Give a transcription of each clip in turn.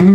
Let's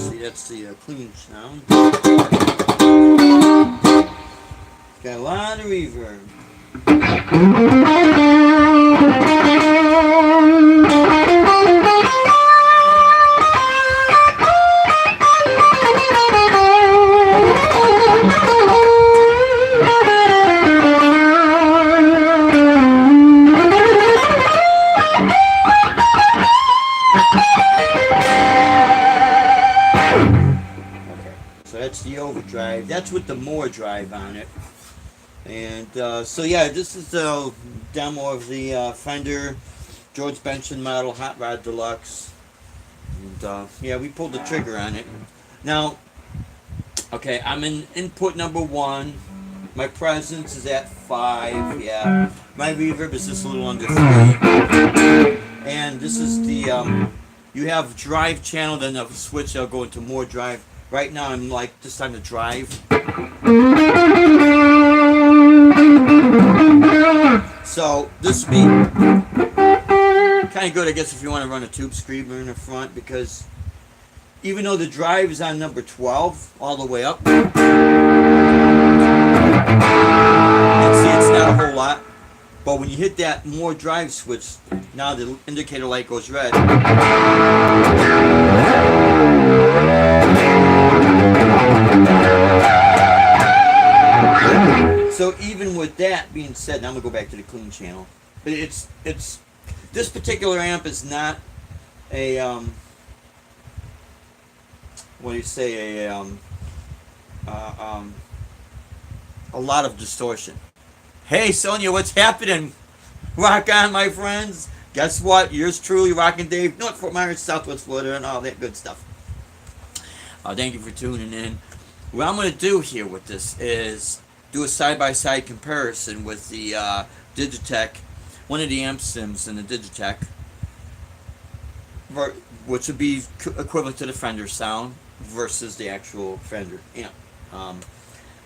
see, that's the clean sound. It's got a lot of reverb. So that's the overdrive. That's with the more drive on it. And so yeah, this is the demo of the Fender George Benson model Hot Rod Deluxe. And yeah, we pulled the trigger on it. Now, okay, I'm in input number 1. My presence is at 5. Yeah, my reverb is just a little under 3. And this is the you have drive channel, then a switch that'll go into more drive. Right now I'm like this time to drive. So this would be kind of good, I guess, if you want to run a tube screamer in the front, because even though the drive is on number 12 all the way up, you can see it's not a whole lot. But when you hit that more drive switch, now the indicator light goes red. So even with that being said, now I'm gonna go back to the clean channel. It's this particular amp is not a what do you say, a lot of distortion. Hey Sonia, what's happening? Rock on, my friends. Guess what? Yours truly, Rockin' Dave, North Fort Myers, Southwest Florida, and all that good stuff. Thank you for tuning in. What I'm going to do here with this is do a side-by-side comparison with the Digitech, one of the amp sims in the Digitech, which would be equivalent to the Fender sound versus the actual Fender amp.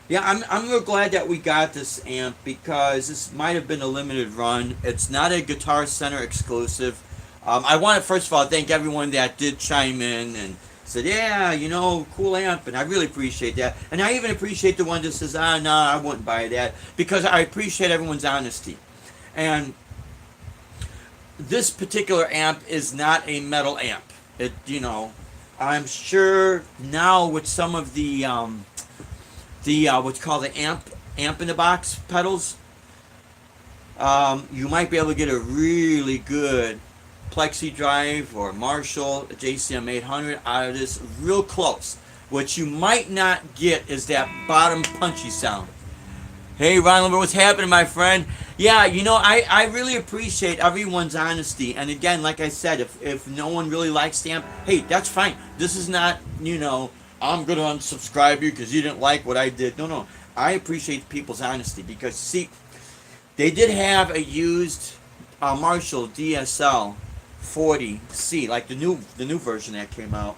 Yeah, I'm real glad that we got this amp, because this might have been a limited run. It's not a Guitar Center exclusive. I want to first of all thank everyone that did chime in and said, yeah, you know, cool amp, and I really appreciate that. And I even appreciate the one that says, no, I wouldn't buy that, because I appreciate everyone's honesty. And this particular amp is not a metal amp. It, you know, I'm sure now with some of the what's called the amp in the box pedals, you might be able to get a really good Plexi Drive or Marshall JCM 800 out of this real close. What you might not get is that bottom punchy sound. Hey Ron, what's happening, my friend? Yeah, you know, I really appreciate everyone's honesty. And again, like I said, if no one really likes the amp, hey, that's fine. This is not, you know, I'm going to unsubscribe you because you didn't like what I did. No. I appreciate people's honesty, because, see, they did have a used Marshall DSL 40C, like the new version that came out,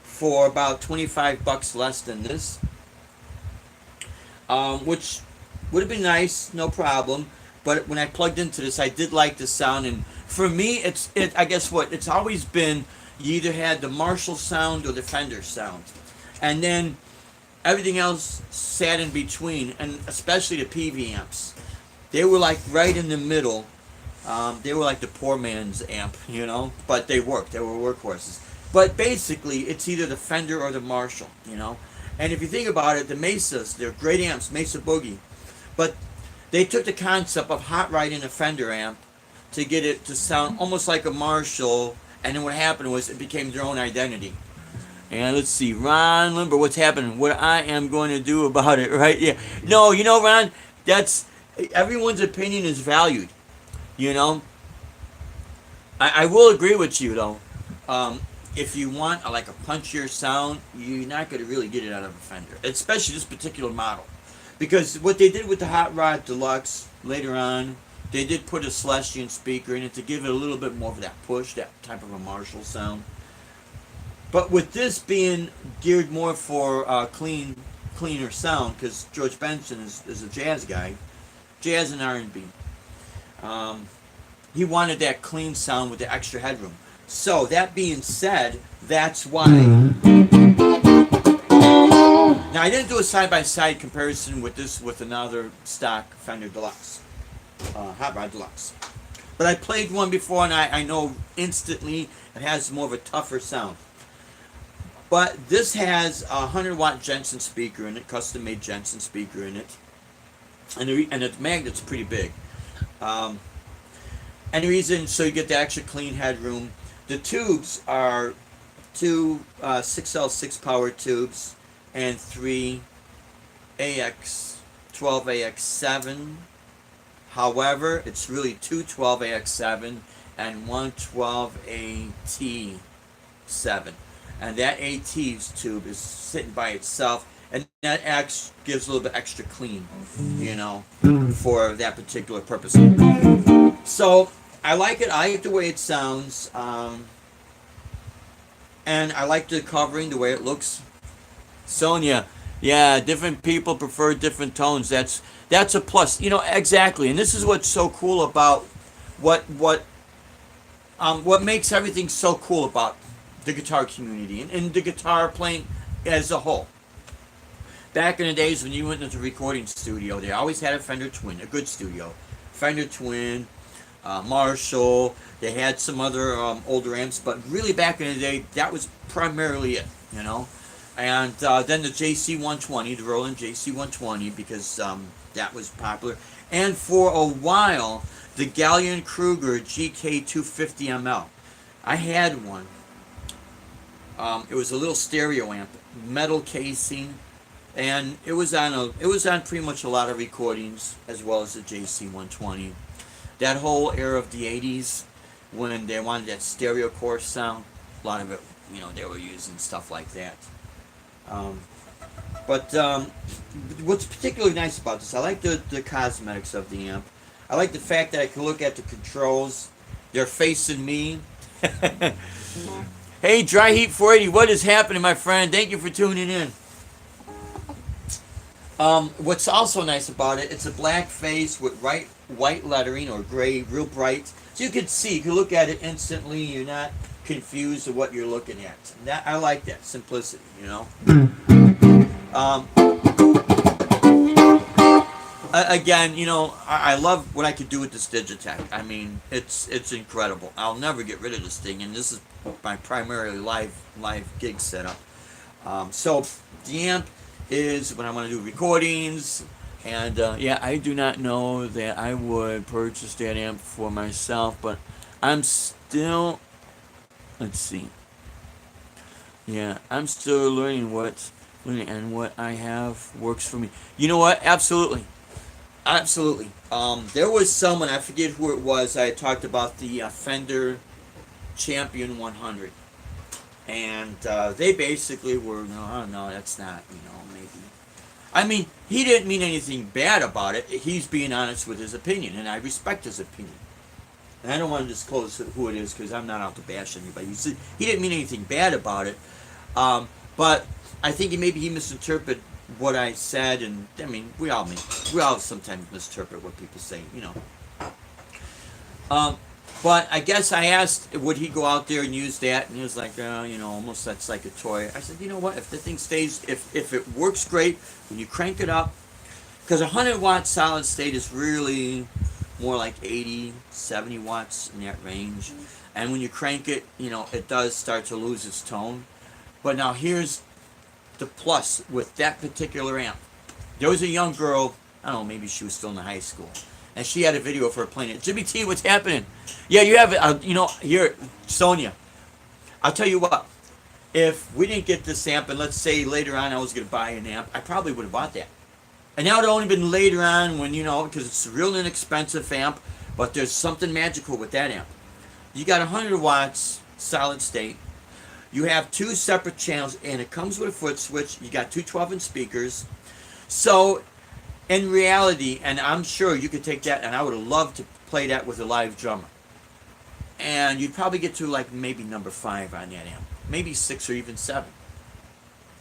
for about $25 less than this, which would have been nice, no problem. But when I plugged into this, I did like the sound, and for me, I guess what it's always been. You either had the Marshall sound or the Fender sound, and then everything else sat in between, and especially the PV amps. They were like right in the middle. They were like the poor man's amp, you know, but they worked. They were workhorses. But basically, it's either the Fender or the Marshall, you know. And if you think about it, the Mesas, they're great amps, Mesa Boogie. But they took the concept of hot rodding a Fender amp to get it to sound almost like a Marshall. And then what happened was it became their own identity. And let's see, Ron Limber, what's happening? What I am going to do about it, right? Yeah. No, Ron, that's everyone's opinion is valued. You know, I will agree with you though. If you want like a punchier sound, you're not going to really get it out of a Fender, especially this particular model, because what they did with the Hot Rod Deluxe later on, they did put a Celestion speaker in it to give it a little bit more of that push, that type of a Marshall sound. But with this being geared more for cleaner sound, because George Benson is a jazz guy, jazz and R&B. He wanted that clean sound with the extra headroom. So that being said, that's why. Now I didn't do a side-by-side comparison with this with another stock Fender Deluxe, Hot Rod Deluxe. But I played one before and I know instantly it has more of a tougher sound. But this has a 100-watt Jensen speaker in it, custom-made Jensen speaker in it, and the magnet's pretty big. And the reason, so you get the extra clean headroom. The tubes are two 6L6 power tubes and three AX12AX7. However, it's really two 12AX7 and one 12AT7. And that AT tube is sitting by itself, and that gives a little bit extra clean, for that particular purpose. So I like it. I like the way it sounds, and I like the covering, the way it looks. Sonia, yeah, different people prefer different tones. That's a plus, exactly. And this is what's so cool about what makes everything so cool about the guitar community and the guitar playing as a whole. Back in the days when you went into the recording studio, they always had a Fender Twin, a good studio. Fender Twin, Marshall, they had some other older amps, but really back in the day, that was primarily it, And then the JC120, the Roland JC120, because that was popular. And for a while, the Gallien-Kruger GK250ML. I had one. It was a little stereo amp, metal casing, and it was on pretty much a lot of recordings, as well as the JC120. That whole era of the 80s, when they wanted that stereo core sound, a lot of it, they were using stuff like that. But what's particularly nice about this, I like the cosmetics of the amp. I like the fact that I can look at the controls. They're facing me. Hey, Dry Heat 480, what is happening, my friend? Thank you for tuning in. What's also nice about it, it's a black face with white lettering or gray, real bright. So you can look at it instantly. You're not confused of what you're looking at. I like that simplicity, Again, I love what I could do with this Digitech. I mean, it's incredible. I'll never get rid of this thing, and this is my primarily live gig setup. So the amp is when I want to do recordings, and I do not know that I would purchase that amp for myself, but I'm still, let's see. Yeah, I'm still learning what I have works for me. You know what? Absolutely. There was someone, I forget who it was, I talked about the Fender Champion 100. And they basically were, no, that's not, maybe. I mean, he didn't mean anything bad about it. He's being honest with his opinion, and I respect his opinion. And I don't want to disclose who it is because I'm not out to bash anybody. He didn't mean anything bad about it. But I think maybe he misinterpreted what I said, and I mean, we all sometimes misinterpret what people say, But I guess I asked, would he go out there and use that, and he was like, almost that's like a toy. I said, you know what, if the thing stays, if it works great, when you crank it up, because 100-watt solid state is really more like 80, 70 watts in that range, and when you crank it, it does start to lose its tone. But now here's the plus with that particular amp. There was a young girl, I don't know, maybe she was still in high school, and she had a video of her playing it. Jimmy T, what's happening? Yeah, you have it. Here, Sonia. I'll tell you what. If we didn't get this amp, and let's say later on I was going to buy an amp, I probably would have bought that. And that would have only been later on when, because it's a real inexpensive amp, but there's something magical with that amp. You got 100 watts, solid state. You have 2 separate channels, and it comes with a foot switch. You got 2 12-inch speakers. So, in reality, and I'm sure you could take that, and I would have loved to play that with a live drummer. And you'd probably get to like maybe number 5 on that amp. Maybe 6 or even 7.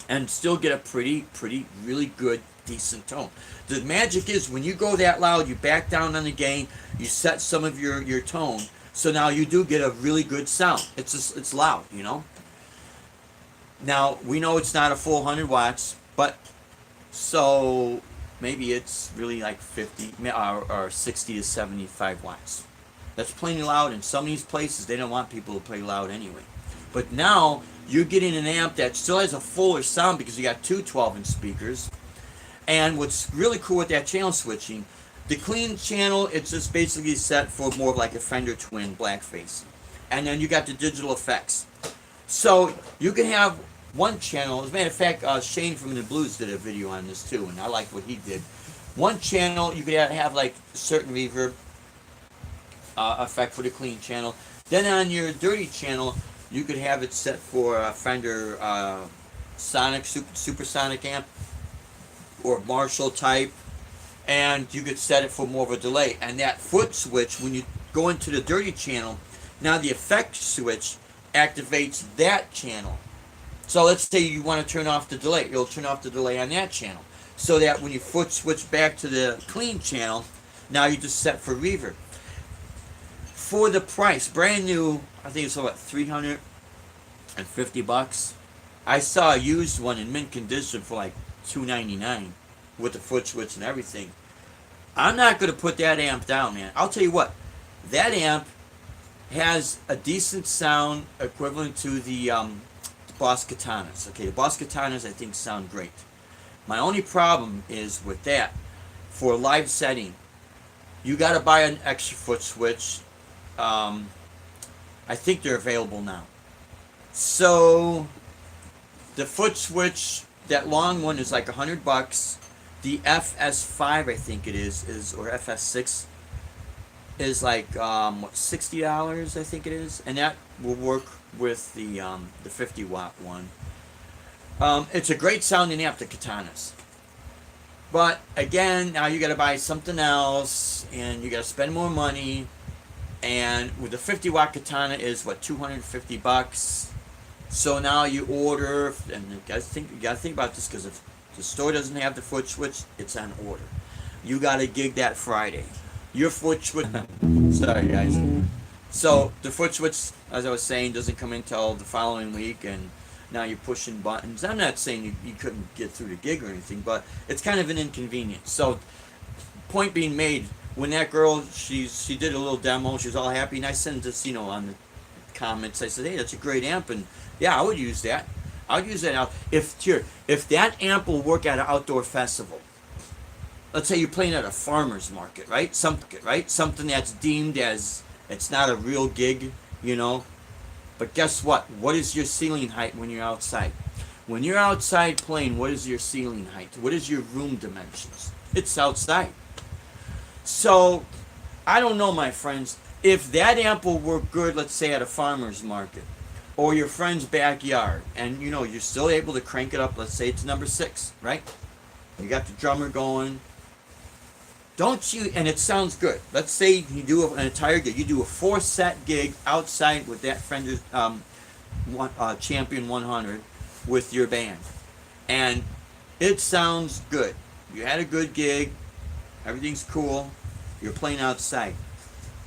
And still get a pretty, really good, decent tone. The magic is when you go that loud, you back down on the gain, you set some of your tone, so now you do get a really good sound. It's loud, Now, we know it's not a full 100 watts, but so maybe it's really like 50 or 60 to 75 watts. That's plenty loud. In some of these places, they don't want people to play loud anyway. But now, you're getting an amp that still has a fuller sound because you got 2 12-inch speakers. And what's really cool with that channel switching, the clean channel, it's just basically set for more like a Fender Twin blackface. And then you got the digital effects. So you can have one channel. As a matter of fact, Shane from the Blues did a video on this too, and I like what he did. One channel, you could have like certain reverb effect for the clean channel. Then on your dirty channel, you could have it set for a Fender Sonic, Supersonic amp, or Marshall type, and you could set it for more of a delay. And that foot switch, when you go into the dirty channel, now the effect switch activates that channel. So let's say you want to turn off the delay. You'll turn off the delay on that channel. So that when you foot switch back to the clean channel, now you just set for reverb. For the price, brand new, I think it's about $350. I saw a used one in mint condition for like $299 with the foot switch and everything. I'm not going to put that amp down, man. I'll tell you what, that amp has a decent sound equivalent to the Boss Katanas. Okay, the Boss Katanas I think sound great. My only problem is with that, for a live setting, you got to buy an extra foot switch. I think they're available now. So the foot switch, that long one, is like $100. The FS5, I think it is or FS6 is like $60, I think it is, and that will work with the 50 watt one. It's a great sounding amp, the Katanas. But again, now you got to buy something else, and you got to spend more money. And with the 50 watt Katana is what, $250. So now you order, and you gotta think about this, because if the store doesn't have the foot switch, it's on order. You got to gig that Friday. Your foot switch. Sorry guys. So the foot switch, as I was saying, doesn't come until the following week, and now you're pushing buttons. I'm not saying you couldn't get through the gig or anything, but it's kind of an inconvenience. So, point being made, when that girl, she did a little demo, she was all happy, and I sent this, on the comments, I said, hey, that's a great amp, and yeah, I would use that. I would use that out. If that amp will work at an outdoor festival, let's say you're playing at a farmer's market, right? Something that's deemed as, it's not a real gig, But guess what? What is your ceiling height when you're outside? When you're outside playing, what is your ceiling height? What is your room dimensions? It's outside. So, I don't know, my friends. If that amp will work good, let's say at a farmer's market, or your friend's backyard, and you're still able to crank it up, let's say it's number 6, right? You got the drummer going. Don't you, and it sounds good. Let's say you do an entire gig. You do a 4-set gig outside with that Fender Champion 100 with your band. And it sounds good. You had a good gig. Everything's cool. You're playing outside.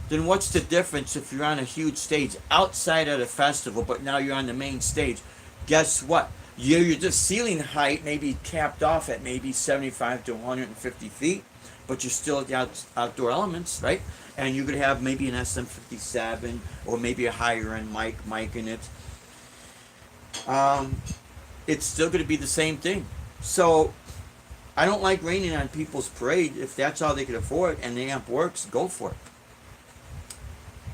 Then what's the difference if you're on a huge stage outside at a festival, but now you're on the main stage? Guess what? Your just ceiling height may be capped off at maybe 75 to 150 feet. But you're still at the outdoor elements, right? And you could have maybe an SM57 or maybe a higher end mic in it. It's still going to be the same thing. So I don't like raining on people's parade. If that's all they can afford and the amp works, go for it.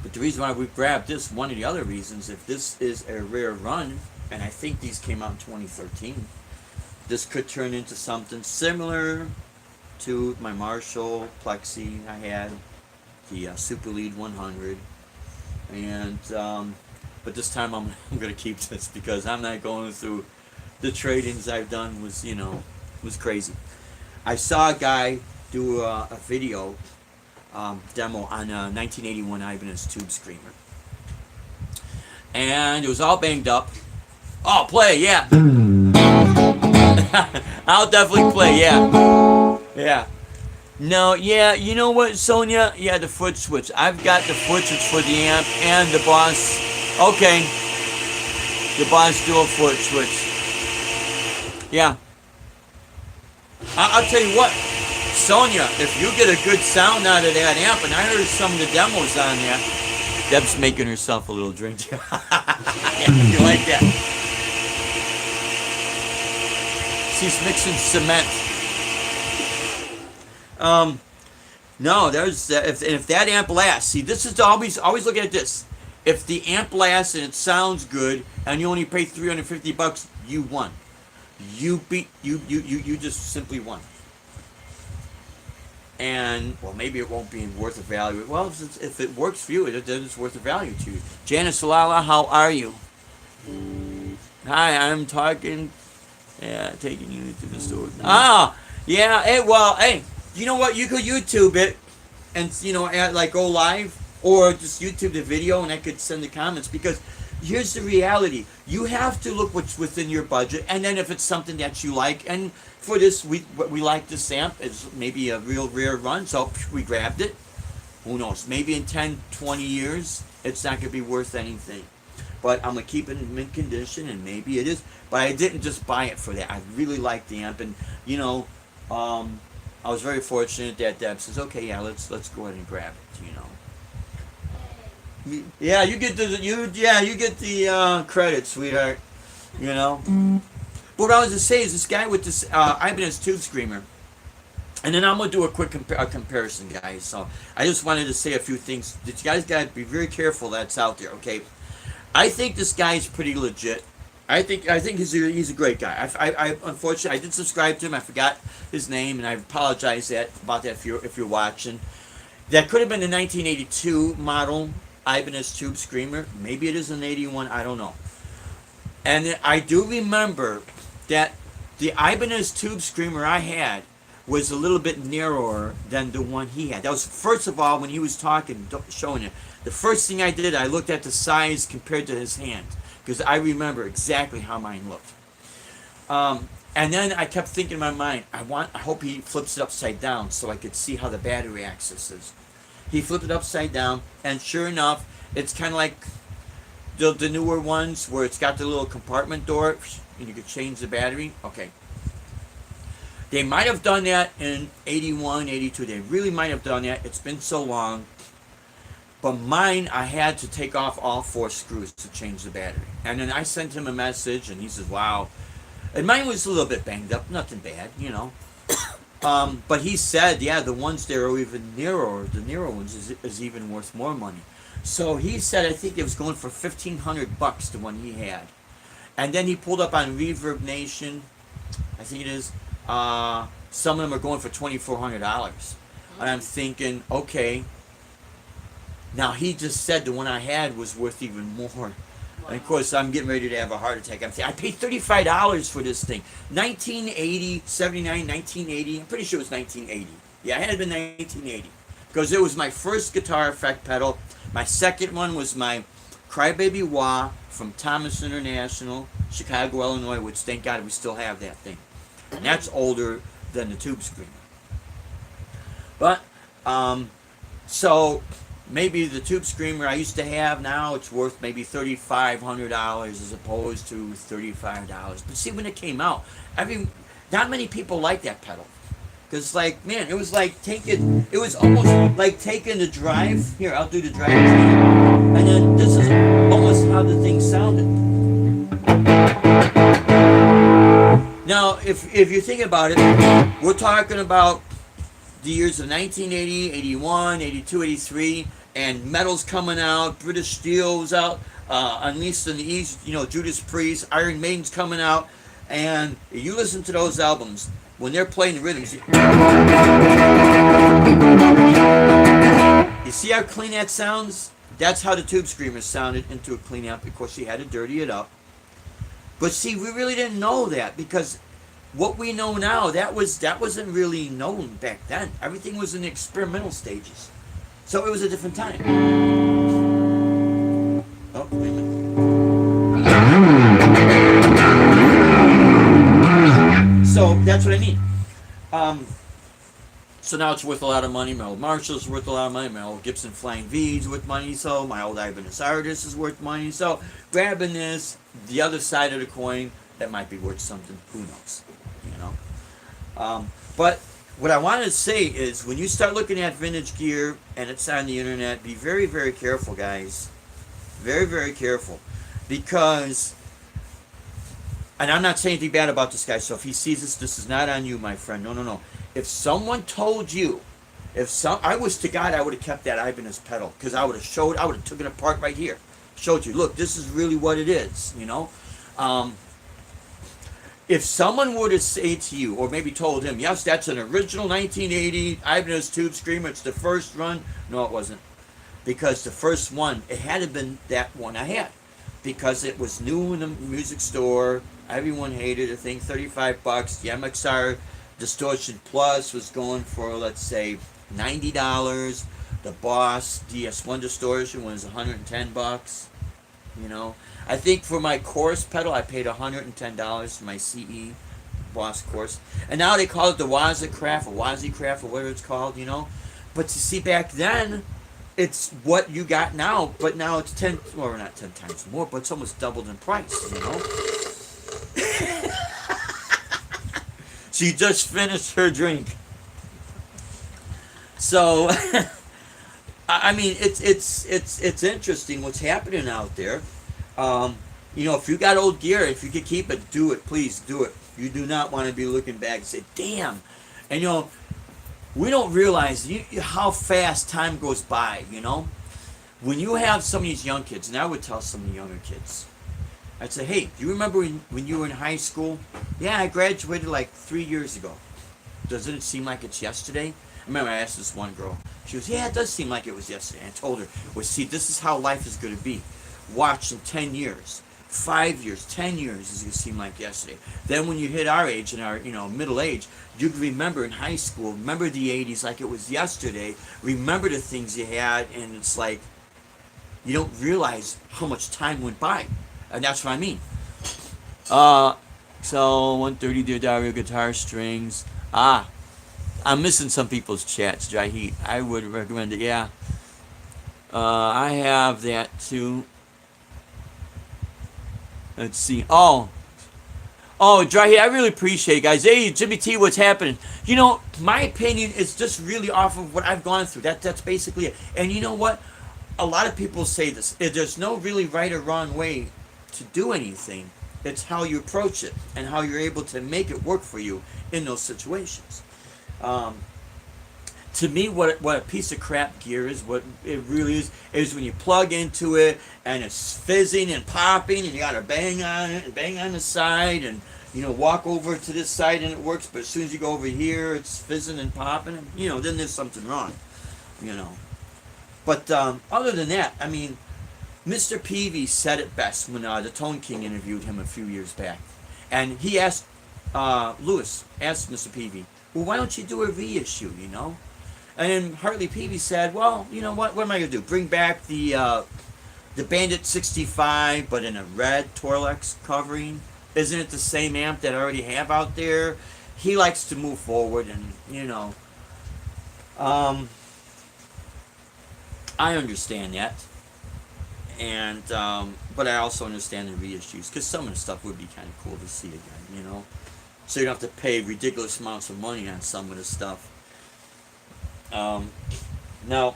But the reason why we grabbed this, one of the other reasons, if this is a rare run, and I think these came out in 2013, this could turn into something similar to my Marshall Plexi I had, the Super Lead 100, and but this time I'm going to keep this because I'm not going through the trade-ins I've done was crazy. I saw a guy do a video demo on a 1981 Ibanez Tube Screamer, and it was all banged up. Oh, play, yeah. I'll definitely play, yeah. Yeah. No, yeah, you know what, Sonia? Yeah, the foot switch. I've got the foot switch for the amp and the Boss. Okay. The Boss dual foot switch. Yeah. I'll tell you what, Sonia, if you get a good sound out of that amp, and I heard some of the demos on there, Deb's making herself a little drink. You like that? She's mixing cement. No, there's if that amp lasts. See, this is always look at this. If the amp lasts and it sounds good, and you only pay $350, you won. You just simply won. And well, maybe it won't be worth a value. Well, if it works for you, then it's worth a value to you. Janice Salala, how are you? Hi, I'm talking. Yeah, taking you to the store. Yeah. Hey, you know what? You could YouTube it, and go live, or just YouTube the video, and I could send the comments. Because here's the reality: you have to look what's within your budget, and then if it's something that you like, and for this, we like this amp. It's maybe a real rare run, so we grabbed it. Who knows? Maybe in 10, 20 years, it's not gonna be worth anything. But I'm gonna keep it in mint condition, and maybe it is. But I didn't just buy it for that. I really like the amp, and I was very fortunate that Deb says, "Okay, yeah, let's go ahead and grab it." Yeah, you get the credit, sweetheart. But what I was to say is this guy with this Ibanez Tube Screamer, and then I'm gonna do a quick comparison, guys. So I just wanted to say a few things. You guys gotta be very careful that's out there, okay? I think this guy's pretty legit. I think he's a great guy. I unfortunately I did subscribe to him. I forgot his name, and I apologize about that if you're watching. That could have been the 1982 model Ibanez Tube Screamer. Maybe it is an 81. I don't know. And I do remember that the Ibanez Tube Screamer I had was a little bit narrower than the one he had. That was, first of all, when he was talking, showing it. The first thing I did, I looked at the size compared to his hand, because I remember exactly how mine looked. And then I kept thinking in my mind, I hope he flips it upside down so I could see how the battery access is. He flipped it upside down, and sure enough, it's kind of like the newer ones where it's got the little compartment door, and you could change the battery. Okay. They might have done that in 81, 82. They really might have done that. It's been so long. But mine, I had to take off all 4 screws to change the battery. And then I sent him a message, and he says, wow. And mine was a little bit banged up. Nothing bad, But he said, yeah, the ones that are even nearer, the nearer ones, is even worth more money. So he said, I think it was going for $1,500, the one he had. And then he pulled up on Reverb Nation, I think it is. Some of them are going for $2,400. And I'm thinking, okay. Now, he just said the one I had was worth even more. Wow. And of course, I'm getting ready to have a heart attack. I'm saying, I paid $35 for this thing. 1980, 79, 1980. I'm pretty sure it was 1980. Yeah, it had been 1980. Because it was my first guitar effect pedal. My second one was my Crybaby Wah from Thomas International, Chicago, Illinois, which thank God we still have that thing. And that's older than the Tube Screamer. But, so maybe the Tube Screamer I used to have, now it's worth maybe $3,500 as opposed to $35. But see, when it came out, not many people like that pedal. Because, man, it was almost like taking the drive. Here, I'll do the drive. And then this is almost how the thing sounded. Now, if you think about it, we're talking about the years of 1980, 81, 82, 83, and metal's coming out, British Steel was out, Unleashed in the East, Judas Priest, Iron Maiden's coming out, and you listen to those albums, when they're playing the rhythms, you see how clean that sounds? That's how the Tube Screamer sounded into a clean amp. Of course, she had to dirty it up. But see, we really didn't know that because what we know now, that wasn't really known back then. Everything was in the experimental stages. So it was a different time. Oh, wait a minute. So that's what I mean. So now it's worth a lot of money. My old Marshall's worth a lot of money. My old Gibson Flying V's worth money. So my old Ibanez Artist is worth money. So grabbing this, the other side of the coin, that might be worth something. Who knows? But what I wanted to say is when you start looking at vintage gear and it's on the internet, be very, very careful, guys. Very, very careful. Because, and I'm not saying anything bad about this guy, so if he sees this is not on you, my friend. No, no, no. If someone told you, I wish to God I would have kept that Ibanez pedal, because I would have taken it apart right here. Showed you, look, this is really what it is, If someone were to say to you, or maybe told him, yes, that's an original 1980 Ibanez Tube Screamer, it's the first run. No, it wasn't. Because the first one, it had to have been that one I had. Because it was new in the music store. Everyone hated it. I think $35. The MXR Distortion Plus was going for, let's say, $90. The Boss DS1 Distortion was $110. I think for my chorus pedal, I paid $110 for my CE Boss chorus. And now they call it the Wazacraft or Wazycraft or whatever it's called, But you see, back then, it's what you got now, but now it's not 10 times more, but it's almost doubled in price, She just finished her drink. So, I mean, it's interesting what's happening out there. If you got old gear, if you could keep it, do it. Please do it. You do not want to be looking back and say, damn. And, we don't realize how fast time goes by, When you have some of these young kids, and I would tell some of the younger kids, I'd say, hey, do you remember when you were in high school? Yeah, I graduated like 3 years ago. Doesn't it seem like it's yesterday? I remember I asked this one girl. She goes, yeah, it does seem like it was yesterday. I told her, well, see, this is how life is going to be. Watch in 10 years, 5 years, 10 years is going to seem like yesterday. Then when you hit our age and our middle age, you can remember in high school, remember the 80s like it was yesterday, remember the things you had, and it's like you don't realize how much time went by. And that's what I mean. So 130 Dear Dario guitar strings. I'm missing some people's chats. Dry Heat. I would recommend it. Yeah. I have that too. Let's see. Oh, Dry Heat. I really appreciate it, guys. Hey, Jimmy T, what's happening? My opinion is just really off of what I've gone through. That's basically it. And you know what? A lot of people say this. There's no really right or wrong way to do anything. It's how you approach it and how you're able to make it work for you in those situations. To me, what a piece of crap gear is, what it really is when you plug into it and it's fizzing and popping and you got to bang on it and bang on the side and walk over to this side and it works, but as soon as you go over here, it's fizzing and popping and then there's something wrong. But other than that, I mean, Mr. Peavy said it best when the Tone King interviewed him a few years back. And he asked, Lewis asked Mr. Peavy, well, why don't you do a reissue, And then Hartley Peavy said, well, you know what am I going to do? Bring back the Bandit 65, but in a red Torlex covering? Isn't it the same amp that I already have out there? He likes to move forward and, I understand that. And but I also understand the reissues because some of the stuff would be kind of cool to see again, So you don't have to pay ridiculous amounts of money on some of the stuff. Now,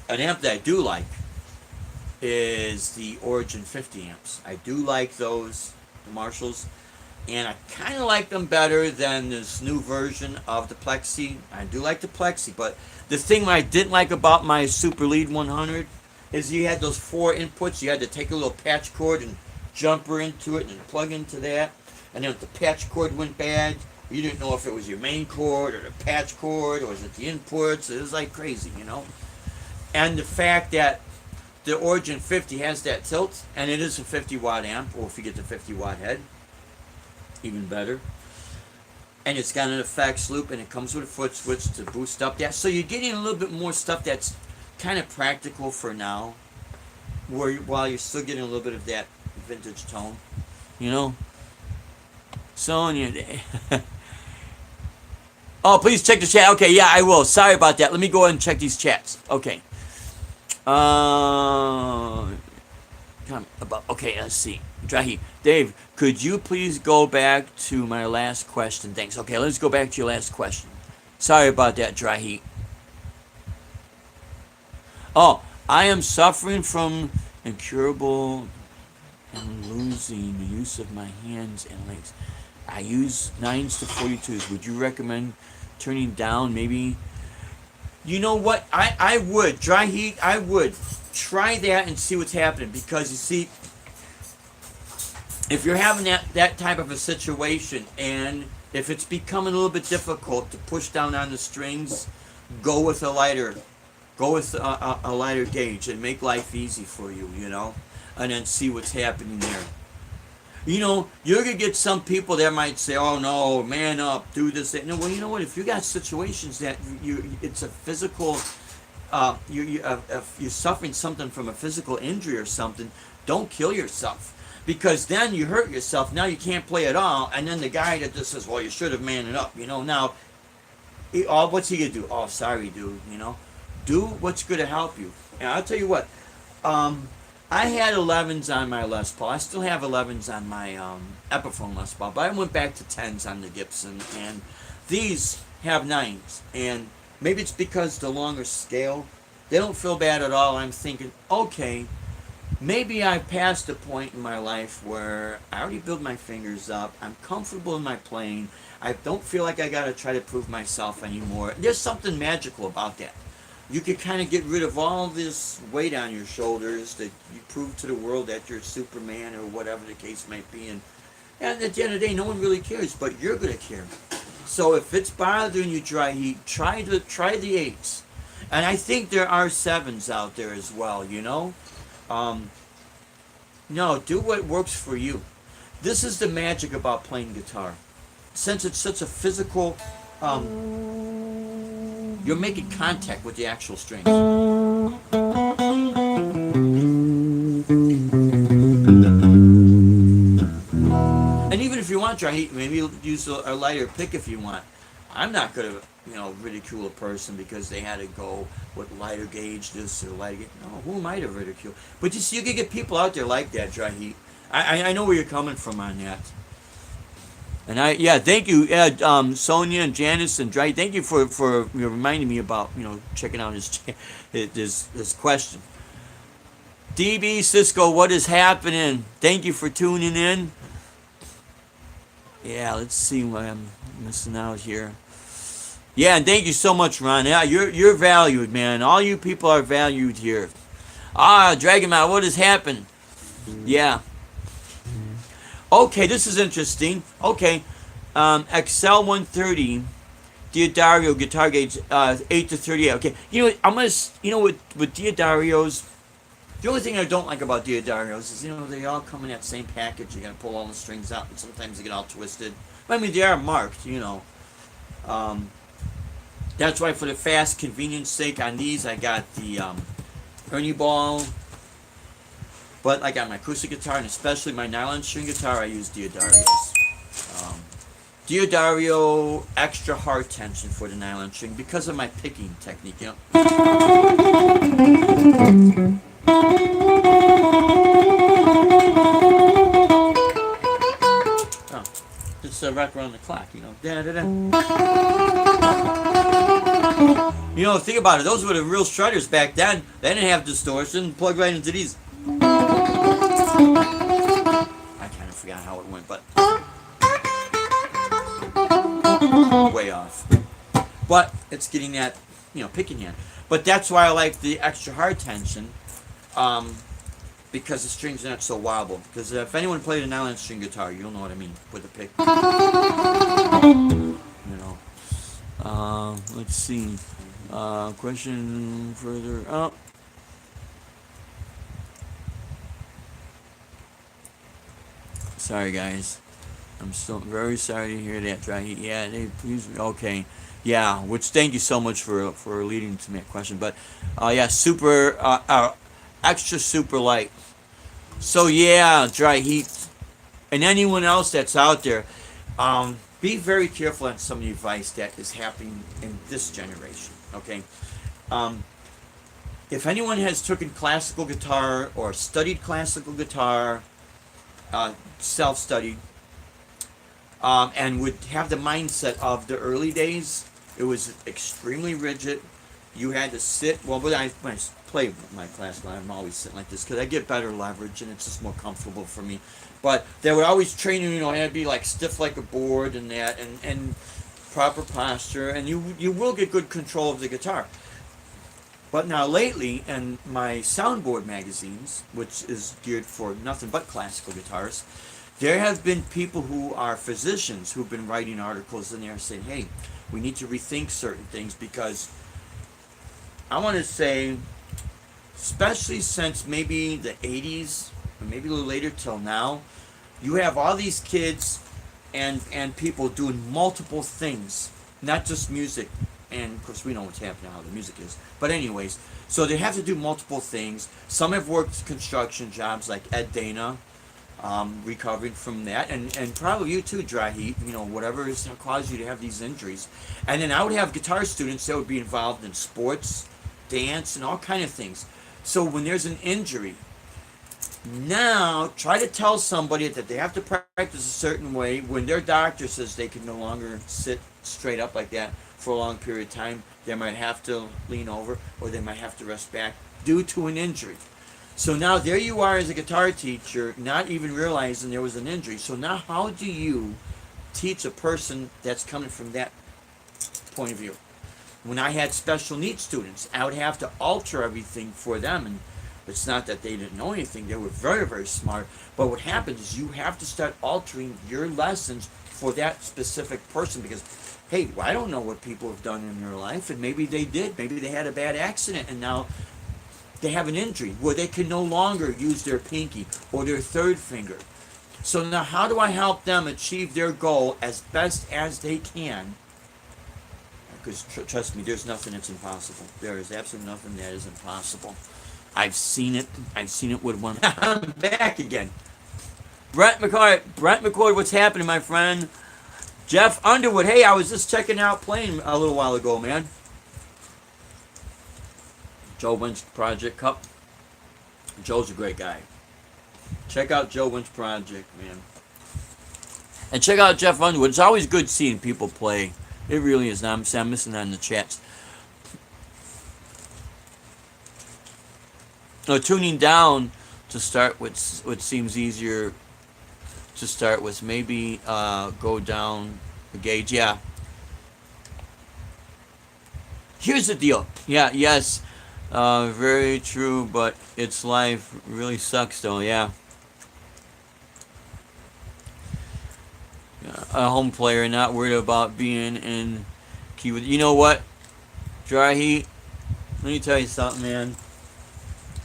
an amp that I do like is the Origin 50 amps. I do like those, the Marshalls. and I kind of like them better than this new version of the Plexi. I do like the Plexi, but the thing I didn't like about my Super Lead 100 is you had those 4 inputs. You had to take a little patch cord and jumper into it and plug into that. And then if the patch cord went bad, you didn't know if it was your main cord or the patch cord or was it the inputs. It was like crazy, you know. And the fact that the Origin 50 has that tilt, and it is a 50 watt amp, or if you get the 50 watt head, even better. And it's got an effects loop, and it comes with a foot switch to boost up that. So you're getting a little bit more stuff that's kind of practical for now, while you're still getting a little bit of that vintage tone, you know. Sonya. Oh, please check the chat. Okay, yeah, I will. Sorry about that. Let me go ahead and check these chats. Okay. Okay, let's see. Drahi, Dave, could you please go back to my last question? Thanks. Okay, let's go back to your last question. Sorry about that, Drahi. Oh, I am suffering from incurable and losing the use of my hands and legs. I use 9s to 42s. Would you recommend turning down maybe? You know what? I would. Dry heat, I would. Try that and see what's happening. Because you see, if you're having that type of a situation, and if it's becoming a little bit difficult to push down on the strings, go with a lighter. Go with a lighter gauge and make life easy for you, you know? And then see what's happening there. You know, you're going to get some people that might say, oh no, man up, do this, that. No, well, you know what? If you got situations that it's a physical, you're suffering something from a physical injury or something, don't kill yourself. Because then you hurt yourself. Now you can't play at all. And then the guy that just says, well, you should have manned it up. You know, now, what's he going to do? Oh, sorry, dude, you know. Do what's going to help you. And I'll tell you what. I had 11s on my Les Paul. I still have 11s on my Epiphone Les Paul, but I went back to 10s on the Gibson, and these have 9s. And maybe it's because the longer scale, they don't feel bad at all. I'm thinking, okay, maybe I've passed a point in my life where I already built my fingers up. I'm comfortable in my playing. I don't feel like I got to try to prove myself anymore. There's something magical about that. You could kind of get rid of all this weight on your shoulders that you prove to the world that you're Superman or whatever the case might be. And at the end of the day, no one really cares, but you're going to care. So if it's bothering you, Dry Heat, try the 8s. And I think there are 7s out there as well, you know. No, do what works for you. This is the magic about playing guitar. Since it's such a physical... you're making contact with the actual strings. And even if you want dry heat, maybe use a lighter pick if you want. I'm not going to, ridicule a person because they had to go with lighter gauge this or lighter gauge. No, who am I to ridicule? But you see, you can get people out there like that, dry heat. I know where you're coming from on that. And thank you, Sonia and Janice and Dry. Thank you for reminding me about checking out his question. DB Cisco, what is happening? Thank you for tuning in. Yeah, let's see what I'm missing out here. Yeah, and thank you so much, Ron. Yeah, you're valued, man. All you people are valued here. Dragon Man, what has happened? Yeah. Okay, this is interesting. Okay, Excel 130, Diodario guitar gauge 8 to 38. Okay, with Diodarios, the only thing I don't like about Diodarios is they all come in that same package. You gotta pull all the strings out, and sometimes they get all twisted. I mean, they are marked, That's why, for the fast convenience sake, on these I got the Ernie Ball. But I got my acoustic guitar, and especially my nylon string guitar, I use Diodarios. Diodario extra hard tension for the nylon string because of my picking technique. It's right around the clock, Think about it. Those were the real shredders back then. They didn't have distortion. Plug right into these. I kind of forgot how it went, but way off. But it's getting that, picking hand. But that's why I like the extra hard tension, um, because the strings are not so wobble. Because if anyone played a nylon string guitar, you'll know what I mean with the pick. You know. Let's see. Question further up. Sorry, guys. I'm still very sorry to hear that, Dry Heat. Yeah, they please. Okay, yeah. Which thank you so much for leading to me that question. But yeah, super, extra super light. So yeah, Dry Heat, and anyone else that's out there, be very careful on some of the advice that is happening in this generation. Okay, um, if anyone has taken classical guitar or studied classical guitar, self-studied, and would have the mindset of the early days. It was extremely rigid. You had to sit. Well, when I play my classical, I'm always sitting like this because I get better leverage and it's just more comfortable for me. But they would always train you, had to be like stiff like a board and that, and proper posture, and you will get good control of the guitar. But now lately, in my soundboard magazines, which is geared for nothing but classical guitars, there have been people who are physicians who've been writing articles in there saying, hey, we need to rethink certain things because I want to say, especially since maybe the 80s, or maybe a little later till now, you have all these kids and people doing multiple things, not just music. And of course we know what's happening, how the music is. But anyways, so they have to do multiple things. Some have worked construction jobs like Ed Dana, recovering from that, and probably you too, Dry Heat, whatever has caused you to have these injuries. And then I would have guitar students that would be involved in sports, dance, and all kind of things. So when there's an injury, now try to tell somebody that they have to practice a certain way when their doctor says they can no longer sit straight up like that for a long period of time. They might have to lean over or they might have to rest back due to an injury. So now there you are as a guitar teacher, not even realizing there was an injury. So now how do you teach a person that's coming from that point of view? When I had special needs students, I would have to alter everything for them. And it's not that they didn't know anything. They were very, very smart. But what happens is you have to start altering your lessons for that specific person because, hey, well, I don't know what people have done in their life. And maybe they did. Maybe they had a bad accident and now they have an injury where they can no longer use their pinky or their third finger. So now how do I help them achieve their goal as best as they can? Because trust me, there's nothing that's impossible. There is absolutely nothing that is impossible. I've seen it. I've seen it with one. I'm back again. Brent McCord, what's happening, my friend? Jeff Underwood, hey, I was just checking out playing a little while ago, man. Joe Winch Project Cup. Joe's a great guy. Check out Joe Winch Project, man. And check out Jeff Underwood. It's always good seeing people play. It really is. Now I'm missing that in the chats. Tuning down to start what seems easier to start with. Maybe go down the gauge. Yeah. Here's the deal. Yeah, yes. Very true, but it's life. Really sucks though, yeah. A home player, not worried about being in key with. You know what? Dry Heat. Let me tell you something, man.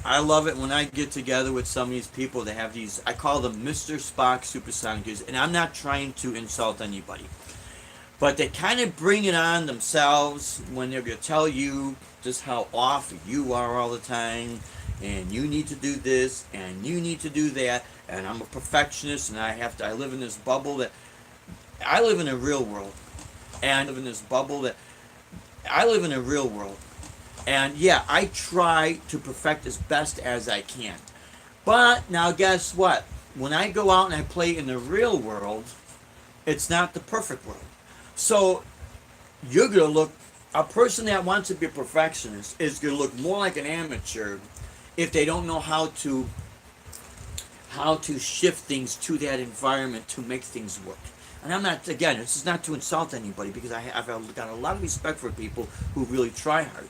I love it when I get together with some of these people that have these, I call them Mr. Spock supersonic dudes, and I'm not trying to insult anybody. But they kind of bring it on themselves when they're going to tell you just how off you are all the time, and you need to do this, and you need to do that, and I'm a perfectionist, and I live in this bubble that, I live in a real world, and I live in this bubble that, I live in a real world, and yeah, I try to perfect as best as I can. But now guess what? When I go out and I play in the real world, it's not the perfect world. So you're going to look, a person that wants to be a perfectionist is going to look more like an amateur if they don't know how to shift things to that environment to make things work. And I'm not, again, this is not to insult anybody because I've got a lot of respect for people who really try hard.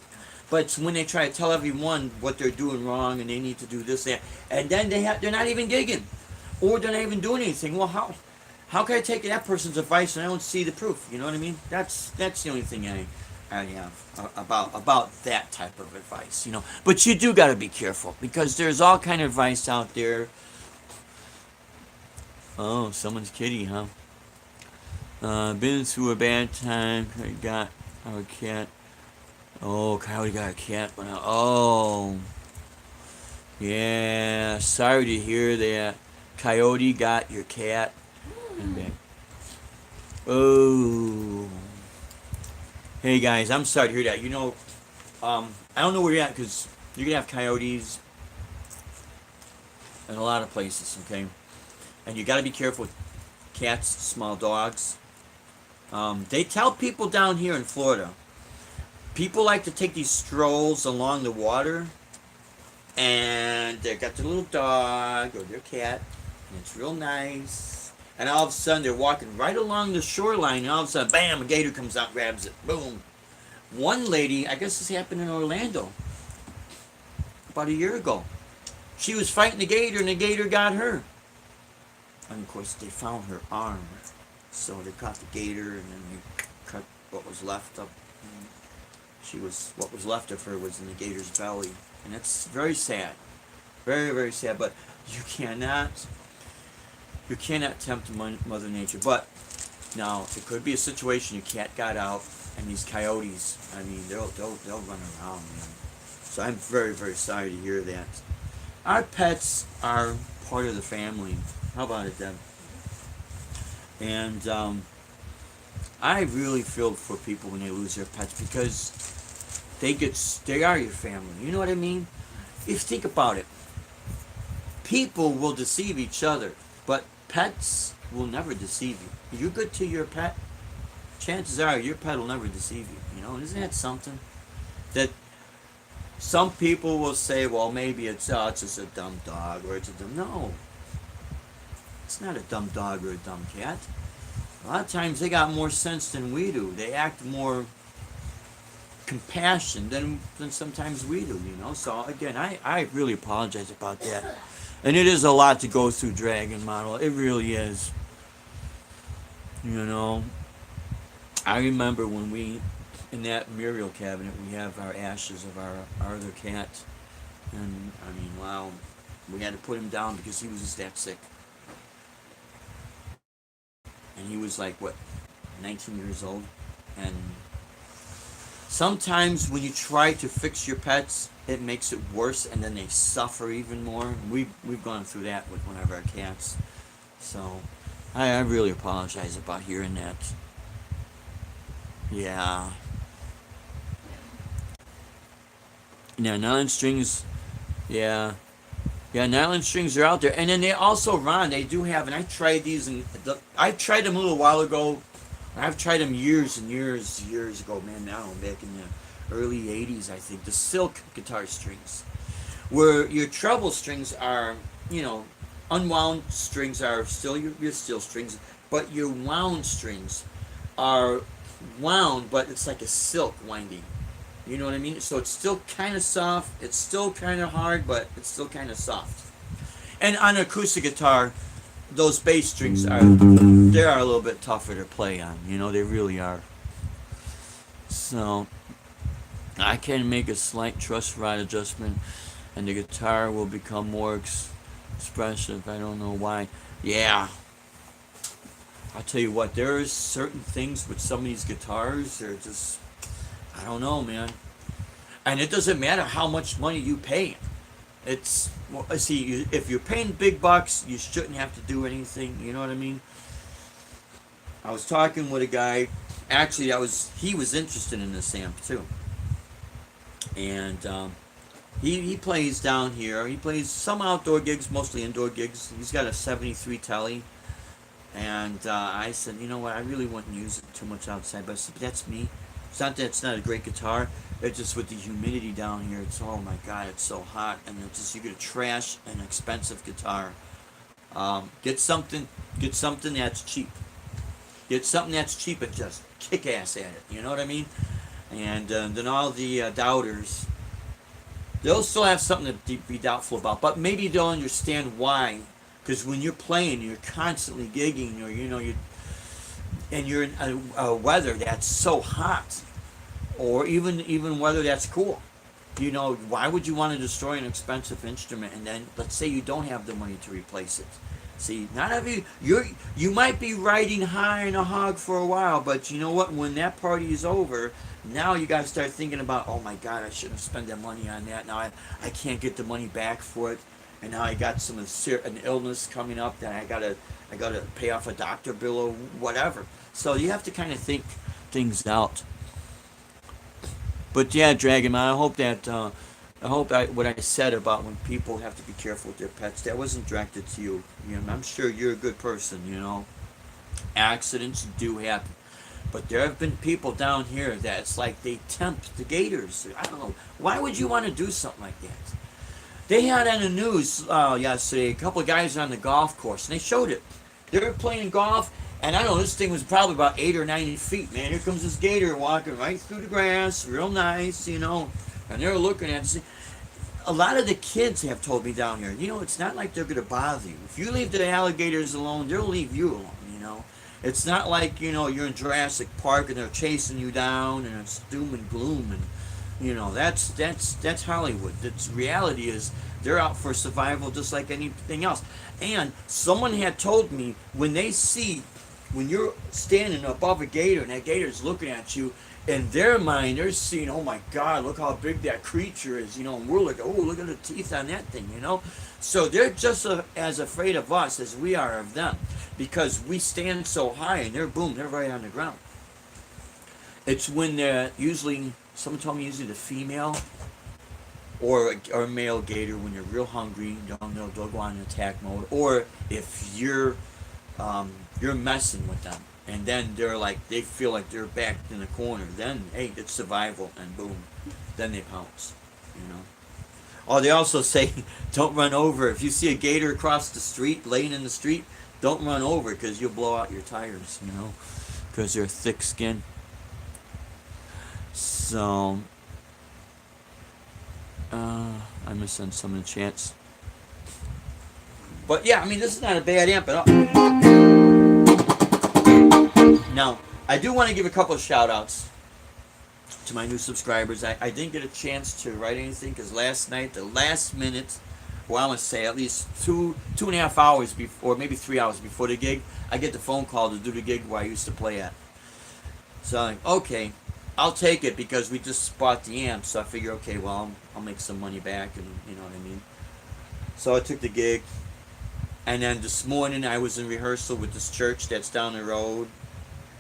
But it's when they try to tell everyone what they're doing wrong and they need to do this, that, and then they're not even gigging, or they're not even doing anything. Well, how can I take that person's advice and I don't see the proof? You know what I mean? That's the only thing I have about that type of advice. But you do got to be careful because there's all kind of advice out there. Oh, someone's kitty, huh? Been through a bad time. I got our cat. Oh, Coyote got a cat. Oh, yeah. Sorry to hear that. Coyote got your cat. Oh. Hey guys, I'm sorry to hear that. I don't know where you're at because you're gonna have coyotes in a lot of places. Okay, and you got to be careful with cats, small dogs. They tell people down here in Florida, people like to take these strolls along the water, and they got their little dog or their cat, and it's real nice. And all of a sudden, they're walking right along the shoreline, and all of a sudden, bam, a gator comes out, grabs it, boom. One lady, I guess this happened in Orlando about a year ago. She was fighting the gator, and the gator got her. And of course, they found her arm. So they caught the gator, and then they cut what was left of. What was left of her was in the gator's belly, and it's very sad, very very sad. But you cannot tempt Mother Nature. But now it could be a situation your cat got out, and these coyotes. I mean, they'll run around, man. So I'm very very sorry to hear that. Our pets are part of the family. How about it, Deb? And I really feel for people when they lose their pets because they are your family. You know what I mean? If you think about it, people will deceive each other, but pets will never deceive you. If you're good to your pet, chances are your pet will never deceive you. Isn't that something? That some people will say, well, maybe it's just a dumb dog or it's a dumb. No, it's not a dumb dog or a dumb cat. A lot of times they got more sense than we do. They act more compassion than sometimes we do, So again, I really apologize about that. And it is a lot to go through, Dragon Model. It really is. I remember when in that Muriel cabinet, we have our ashes of our other cat. And, I mean, wow. We had to put him down because he was just that sick. And he was like, 19 years old? And sometimes when you try to fix your pets, it makes it worse, and then they suffer even more. We've gone through that with one of our cats. So, I really apologize about hearing that. Yeah. Yeah, nylon strings. Yeah. Yeah, nylon strings are out there. And then they also, Ron, they do have, and I tried these, and I tried them a little while ago. I've tried them years and years ago, man, now, back in the early 80s, I think. The silk guitar strings. Where your treble strings are, unwound strings are still your steel strings, but your wound strings are wound, but it's like a silk winding. You know what I mean? So it's still kind of soft, it's still kind of hard, but it's still kind of soft. And on an acoustic guitar, those bass strings are a little bit tougher to play on. They really are. So I can make a slight truss rod adjustment, and the guitar will become more expressive. I don't know why. Yeah. I'll tell you what, there's certain things with some of these guitars, they're just, I don't know, man. And it doesn't matter how much money you pay. It's, see, if you're paying big bucks, you shouldn't have to do anything. You know what I mean? I was talking with a guy. Actually, he was interested in this amp too. And he plays down here. He plays some outdoor gigs, mostly indoor gigs. He's got a 73 Telly. And I said, you know what, I really wouldn't use it too much outside. But I said, but that's me. It's not that it's not a great guitar. It's just with the humidity down here. It's, oh my God, it's so hot. And it's just, you're going to trash an expensive guitar. Get something that's cheap. Get something that's cheap and just kick ass at it. You know what I mean? And then all the doubters, they'll still have something to be doubtful about, but maybe they'll understand why. Because when you're playing, you're constantly gigging, or you're in a weather that's so hot, or even weather that's cool. Why would you want to destroy an expensive instrument and then let's say you don't have the money to replace it? See, not every you might be riding high in a hog for a while, but you know what? When that party is over, now you got to start thinking about, oh my God, I shouldn't have spent that money on that. Now I can't get the money back for it, and now I got an illness coming up that I gotta pay off a doctor bill or whatever. So you have to kind of think things out. But yeah, Dragon Man, I hope what I said about when people have to be careful with their pets, that wasn't directed to you. I'm sure you're a good person. Accidents do happen, but there have been people down here that it's like they tempt the gators. I don't know. Why would you want to do something like that? They had on the news yesterday a couple of guys on the golf course, and they showed it. They were playing golf, and I don't know, this thing was probably about 8 or 9 feet, man. Here comes this gator walking right through the grass, real nice, and they're looking at it. A lot of the kids have told me down here, it's not like they're going to bother you. If you leave the alligators alone, they'll leave you alone. It's not like, you're in Jurassic Park and they're chasing you down and it's doom and gloom, and that's Hollywood. That's reality is they're out for survival just like anything else. And someone had told me when you're standing above a gator and that gator's looking at you, in their mind they're seeing, oh my God, look how big that creature is, and we're like, oh, look at the teeth on that thing, So they're just as afraid of us as we are of them, because we stand so high and they're right on the ground. It's when someone told me usually the female or a male gator, when you're real hungry, they'll go on attack mode, or if you're messing with them, and then they feel like they're backed in the corner, then hey, it's survival, and boom, then they pounce. Oh, they also say don't run over. If you see a gator across the street, laying in the street, don't run over, because you'll blow out your tires, because they're thick skin. So I missed on some of the chants. But yeah, this is not a bad amp at all. Now, I do want to give a couple of shout outs to my new subscribers. I didn't get a chance to write anything because last night, the last minute, well, I'm going to say at least two and a half hours before, or maybe 3 hours before the gig, I get the phone call to do the gig where I used to play at. So I'm like, okay, I'll take it because we just bought the amp. So I figure, okay, well, I'll make some money back, and you know what I mean. So I took the gig, and then this morning I was in rehearsal with this church that's down the road.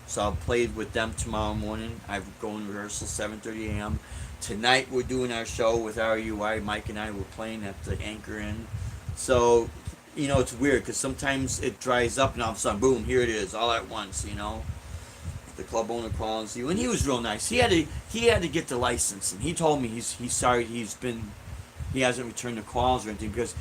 So I'll play with them tomorrow morning. I go in rehearsal 7:30 a.m. Tonight we're doing our show with RUI. Mike and I were playing at the Anchor Inn. So, it's weird because sometimes it dries up and all of a sudden, boom, here it is all at once, The club owner calls you, and he was real nice. He had to get the license, and he told me he's sorry he hasn't returned the calls or anything because,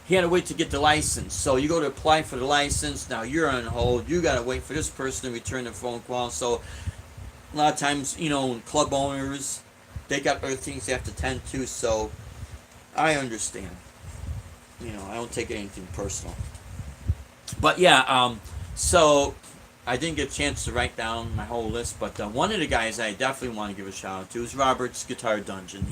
he had to wait to get the license. So you go to apply for the license. Now you're on hold. You got to wait for this person to return the phone call. So a lot of times, club owners, they got other things they have to tend to. So I understand. I don't take anything personal. But yeah, so I didn't get a chance to write down my whole list. But one of the guys I definitely want to give a shout out to is Robert's Guitar Dungeon.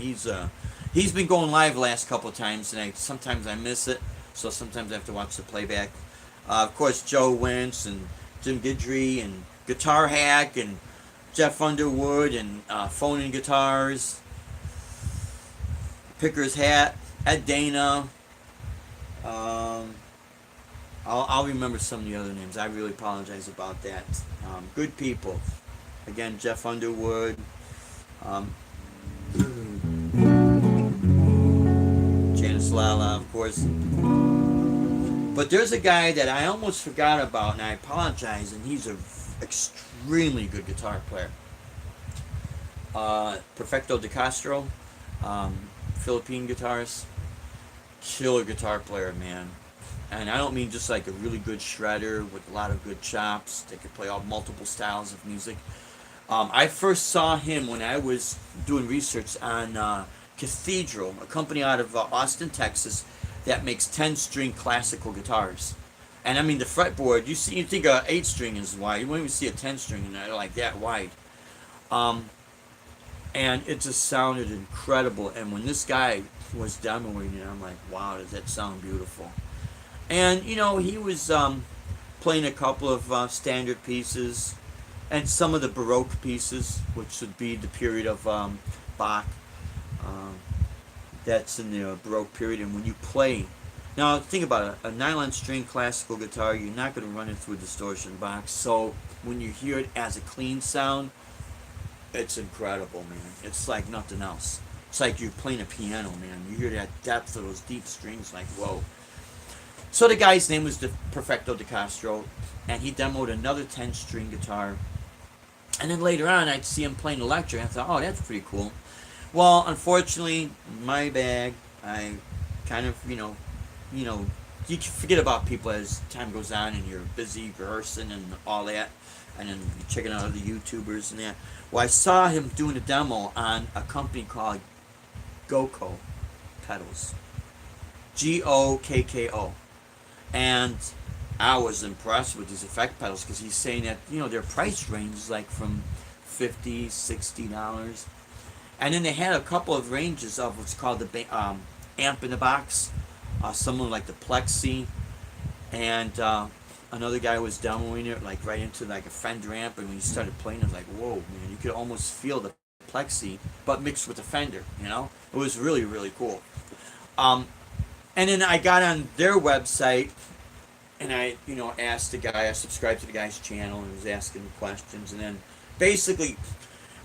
He's been going live the last couple of times, and sometimes I miss it, so sometimes I have to watch the playback. Of course, Joe Wentz and Jim Guidry and Guitar Hack and Jeff Underwood and Phone and Guitars, Picker's Hat, Ed Dana. I'll remember some of the other names. I really apologize about that. Good people. Again, Jeff Underwood. Lala, of course. But there's a guy that I almost forgot about, and I apologize, and he's an extremely good guitar player. Perfecto de Castro, Philippine guitarist, killer guitar player, man. And I don't mean just like a really good shredder with a lot of good chops that could play all multiple styles of music. I first saw him when I was doing research on Cathedral, a company out of Austin, Texas, that makes 10-string classical guitars. And I mean the fretboard, you think a 8-string is wide, you won't even see a 10-string in there like that wide. Um, and it just sounded incredible. And when this guy was demoing it, I'm like, wow, does that sound beautiful? And he was playing a couple of standard pieces and some of the Baroque pieces, which would be the period of Bach. Um, that's in the Baroque period. And when you play, now think about it, a nylon string classical guitar, you're not going to run it through a distortion box. So when you hear it as a clean sound, it's incredible, man. It's like nothing else. It's like you're playing a piano, man. You hear that depth of those deep strings, like, whoa. So the guy's name was Perfecto de Castro, and he demoed another 10-string guitar. And then later on, I'd see him playing electric, and I thought, oh, that's pretty cool. Well, unfortunately, my bag, I kind of, you forget about people as time goes on, and you're busy rehearsing and all that, and then you're checking out other YouTubers and that. Well, I saw him doing a demo on a company called Gokko pedals, Gokko, and I was impressed with these effect pedals because he's saying that their price range is like from $50, $60, and then they had a couple of ranges of what's called the amp in the box, someone like the Plexi, and another guy was demoing it like right into like a Fender amp, and when he started playing, I was like, whoa, man, you could almost feel the Plexi, but mixed with the Fender, It was really, really cool. And then I got on their website, and I, asked the guy, I subscribed to the guy's channel, and was asking him questions, and then basically,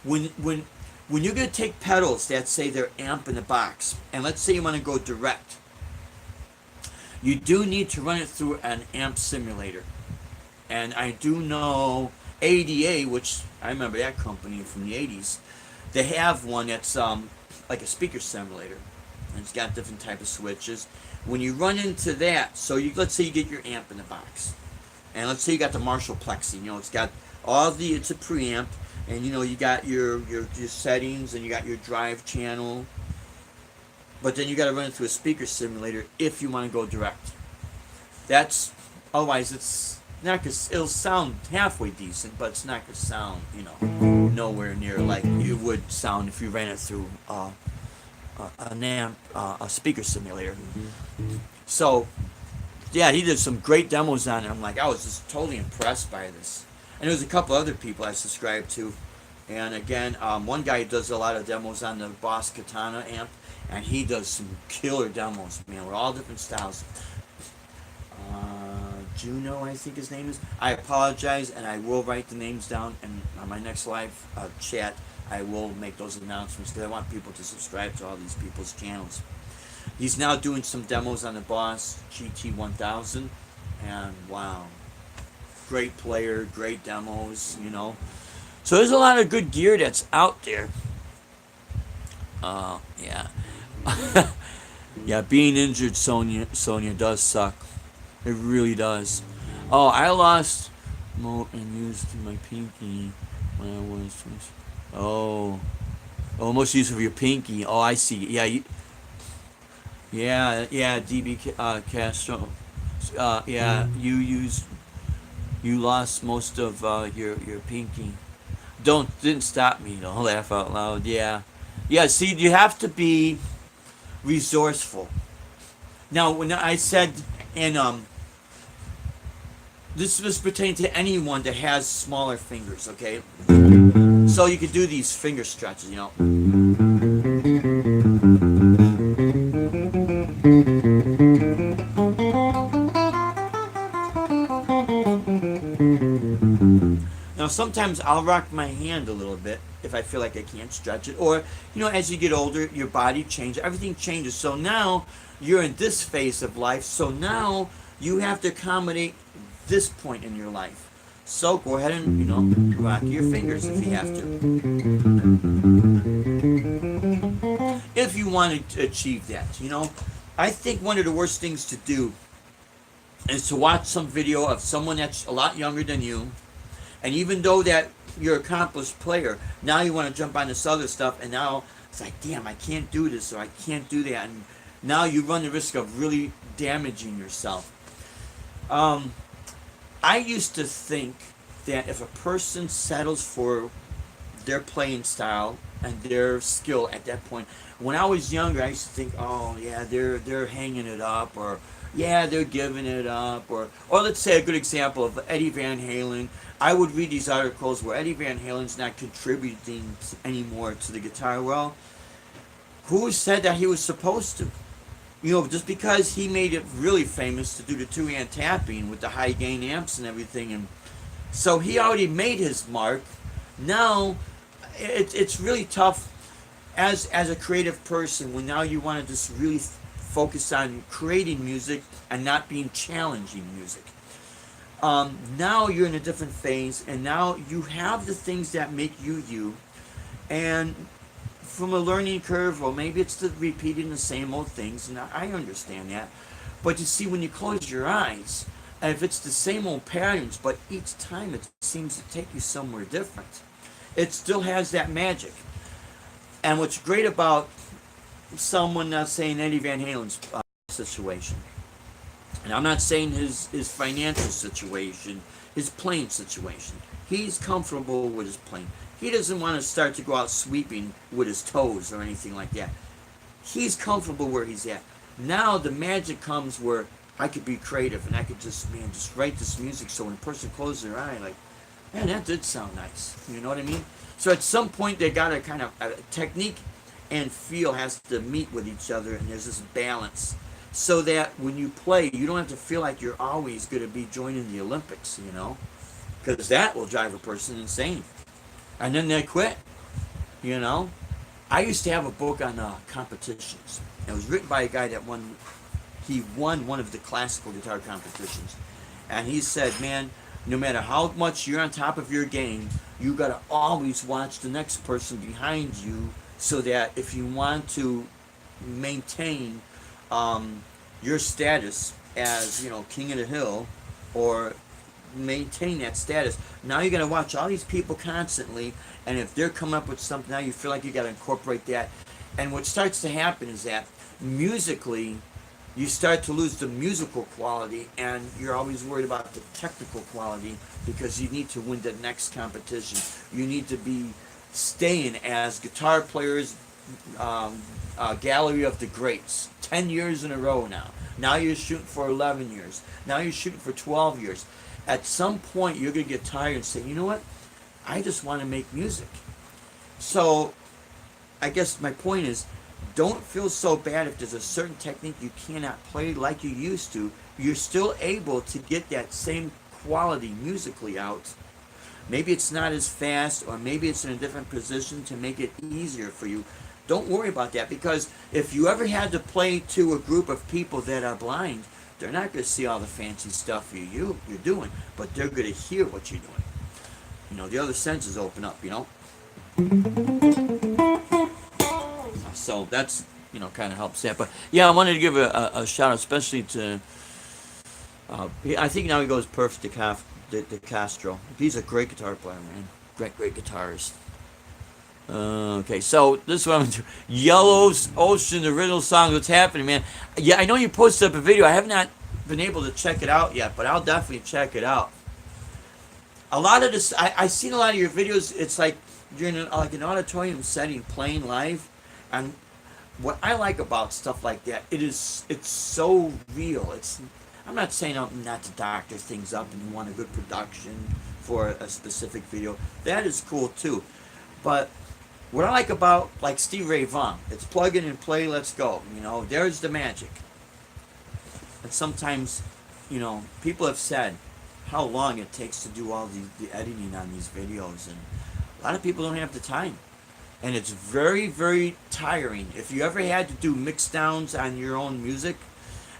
when you're going to take pedals that say they're amp in the box, and let's say you want to go direct, you do need to run it through an amp simulator. And I do know ADA, which I remember that company from the 80s, they have one that's like a speaker simulator. And it's got different type of switches. When you run into that, so let's say you get your amp in the box. And let's say you got the Marshall Plexi, it's got it's a preamp, and you got your settings, and you got your drive channel. But then you got to run it through a speaker simulator if you want to go direct. Otherwise it's not gonna, it'll sound halfway decent, but it's not gonna sound, nowhere near like it would sound if you ran it through an amp, a speaker simulator. So, yeah, he did some great demos on it. I was just totally impressed by this. And there's a couple other people I subscribed to. And again, one guy does a lot of demos on the Boss Katana amp, and he does some killer demos, man, with all different styles. Juno, I think his name is. I apologize, and I will write the names down, and on my next live chat, I will make those announcements because I want people to subscribe to all these people's channels. He's now doing some demos on the Boss GT1000, and wow, great player, great demos, So there's a lot of good gear that's out there. Yeah. Yeah, being injured, Sonia, does suck. It really does. Oh, I lost and used my pinky when I was. Oh, most use of your pinky. Oh, I see. Yeah, DB Castro. Yeah, you lost most of your pinky. Didn't stop me. Don't laugh out loud. Yeah. See, you have to be resourceful. Now, when I said, and this was pertaining to anyone that has smaller fingers, okay? So you could do these finger stretches, Now, sometimes I'll rock my hand a little bit if I feel like I can't stretch it. Or, as you get older, your body changes. Everything changes. So now you're in this phase of life. So now you have to accommodate this point in your life. So go ahead and, rock your fingers if you have to. If you want to achieve that, I think one of the worst things to do is to watch some video of someone that's a lot younger than you, and even though that you're an accomplished player, now you want to jump on this other stuff, and now it's like, damn, I can't do this or I can't do that, and now you run the risk of really damaging yourself. Um, I used to think that if a person settles for their playing style and their skill at that point, when I was younger, I used to think, oh yeah, they're hanging it up, or yeah, they're giving it up, or let's say a good example of Eddie Van Halen. I would read these articles where Eddie Van Halen's not contributing anymore to the guitar. Well, who said that he was supposed to? You know, just because he made it really famous to do the two-hand tapping with the high gain amps and everything, and so he already made his mark. Now, it's really tough as a creative person when now you want to just really focus on creating music and not being challenging music. Now you're in a different phase, and now you have the things that make you you, and from a learning curve, or maybe it's the repeating the same old things, and I understand that. But you see, when you close your eyes, and if it's the same old patterns, but each time it seems to take you somewhere different, it still has that magic. And what's great about someone not saying Eddie Van Halen's situation, and I'm not saying his financial situation, his playing situation. He's comfortable with his playing. He doesn't want to start to go out sweeping with his toes or anything like that. He's comfortable where he's at. Now the magic comes where I could be creative and I could just, man, just write this music so when a person closes their eye, like, man, that did sound nice. You know what I mean? So at some point they got to kind of, technique and feel has to meet with each other, and there's this balance so that when you play, you don't have to feel like you're always going to be joining the Olympics, you know, because that will drive a person insane. And then they quit, you know. I used to have a book on competitions. It was written by a guy that he won one of the classical guitar competitions. And he said, man, no matter how much you're on top of your game, you got to always watch the next person behind you so that if you want to maintain your status as, you know, king of the hill, or maintain that status, now you're going to watch all these people constantly, and if they're coming up with something, now you feel like you got to incorporate that. And what starts to happen is that musically you start to lose the musical quality, and you're always worried about the technical quality because you need to win the next competition. You need to be staying as guitar players, gallery of the greats, 10 years in a row now. Now you're shooting for 11 years. Now you're shooting for 12 years. At some point, you're going to get tired and say, you know what? I just want to make music. So I guess my point is, don't feel so bad if there's a certain technique you cannot play like you used to. You're still able to get that same quality musically out. Maybe it's not as fast, or maybe it's in a different position to make it easier for you. Don't worry about that, because if you ever had to play to a group of people that are blind, they're not going to see all the fancy stuff you're doing, but they're going to hear what you're doing. You know, the other senses open up, you know. So that's, you know, kind of helps that. But yeah, I wanted to give a shout out, especially to, I think now he goes perfect to Castro. He's a great guitar player, man. Great guitarist. Okay, so this is what I'm going to do. Yellow Ocean, the original song, what's happening, man? Yeah, I know you posted up a video. I have not been able to check it out yet, but I'll definitely check it out. A lot of this, I've seen a lot of your videos. It's like you're in like an auditorium setting, playing live, and what I like about stuff like that, it's so real. I'm not saying not to doctor things up and you want a good production for a specific video. That is cool too, but what I like about, like, Steve Ray Vaughan, it's plug in and play, let's go. You know, there's the magic. And sometimes, you know, people have said how long it takes to do all the editing on these videos, and a lot of people don't have the time. And it's very, very tiring. If you ever had to do mix downs on your own music,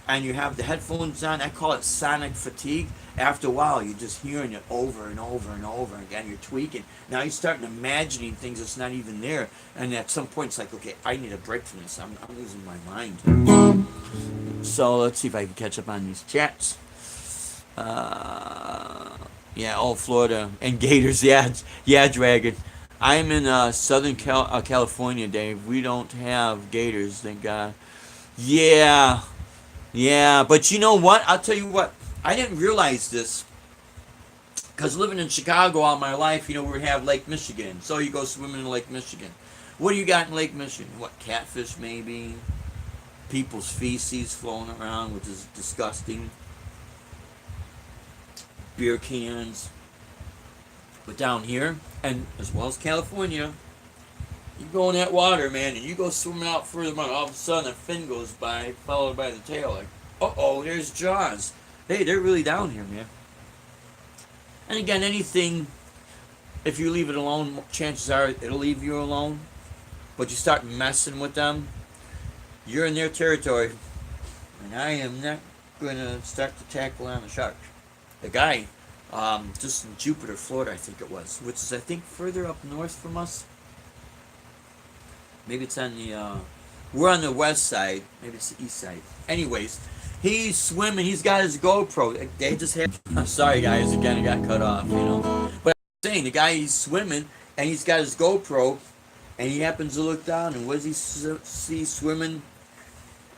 and you have the headphones on, I call it sonic fatigue. After a while, you're just hearing it over and over and over again. You're tweaking. Now you're starting imagining things that's not even there. And at some point, it's like, okay, I need a break from this. I'm losing my mind. So let's see if I can catch up on these chats. Yeah, oh, Florida and gators. Yeah, yeah, dragon. I'm in California, Dave. We don't have gators, thank God. Yeah, yeah, but you know what? I'll tell you what. I didn't realize this because living in Chicago all my life, we have Lake Michigan. So you go swimming in Lake Michigan. What do you got in Lake Michigan? What, catfish maybe? People's feces flowing around, which is disgusting. Beer cans. But down here, and as well as California, you go in that water, man, and you go swimming out further on. All of a sudden, a fin goes by, followed by the tail. Like, uh-oh, there's Jaws. Hey, they're really down here, man. And again, anything, if you leave it alone, chances are it'll leave you alone. But you start messing with them, you're in their territory. And I am not going to start to tackle on the shark. The guy, just in Jupiter, Florida, I think it was, which is, I think, further up north from us. Maybe it's on the, we're on the west side. Maybe it's the east side. Anyways, he's swimming. He's got his GoPro. They just had, sorry guys, again, it got cut off, But I'm saying, the guy, he's swimming, and he's got his GoPro, and he happens to look down, and what does he see swimming?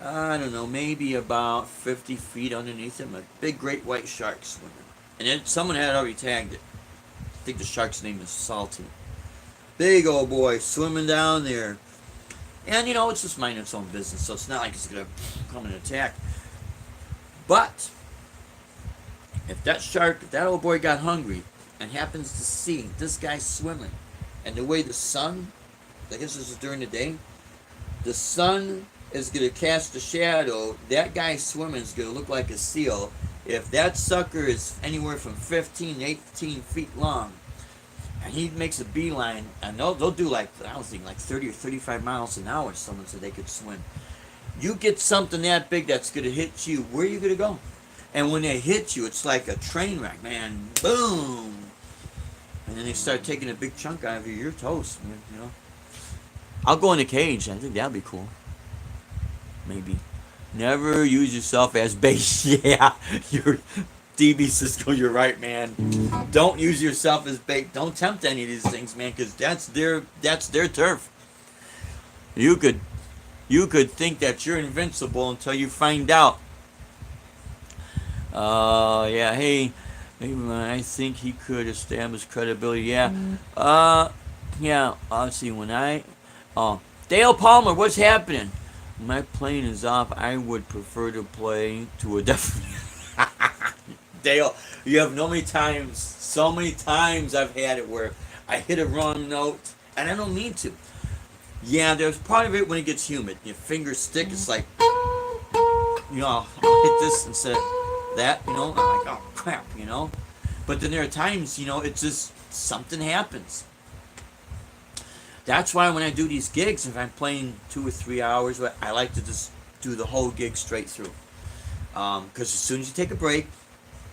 I don't know, maybe about 50 feet underneath him, a big great white shark swimming. And then someone had already tagged it. I think the shark's name is Salty. Big old boy swimming down there. And it's just minding its own business, so it's not like it's going to come and attack. But if that old boy got hungry and happens to see this guy swimming, and the way the sun, I guess this is during the day, the sun is going to cast a shadow. That guy swimming is going to look like a seal. If that sucker is anywhere from 15 to 18 feet long, and he makes a beeline, and they'll do like 30 or 35 miles an hour, someone said they could swim. You get something that big that's going to hit you, where are you going to go? And when they hit you, it's like a train wreck, man. Boom! And then they start taking a big chunk out of you. You're toast, man, I'll go in a cage. I think that'd be cool. Maybe. Never use yourself as bait. Yeah, you're DB Cisco. You're right, man. Don't use yourself as bait. Don't tempt any of these things, man, because that's their turf. You could think that you're invincible until you find out. Yeah. Hey, maybe I think he could establish credibility. Yeah. Yeah. Let's see. Dale Palmer, what's happening? My plane is off. I would prefer to play to a definite. Dale, you have so many times I've had it where I hit a wrong note, and I don't mean to. Yeah, there's part of it when it gets humid. Your fingers stick, it's like, I'll hit this instead of that, I'm like, oh crap, But then there are times, it's just, something happens. That's why when I do these gigs, if I'm playing 2 or 3 hours, I like to just do the whole gig straight through. Because as soon as you take a break,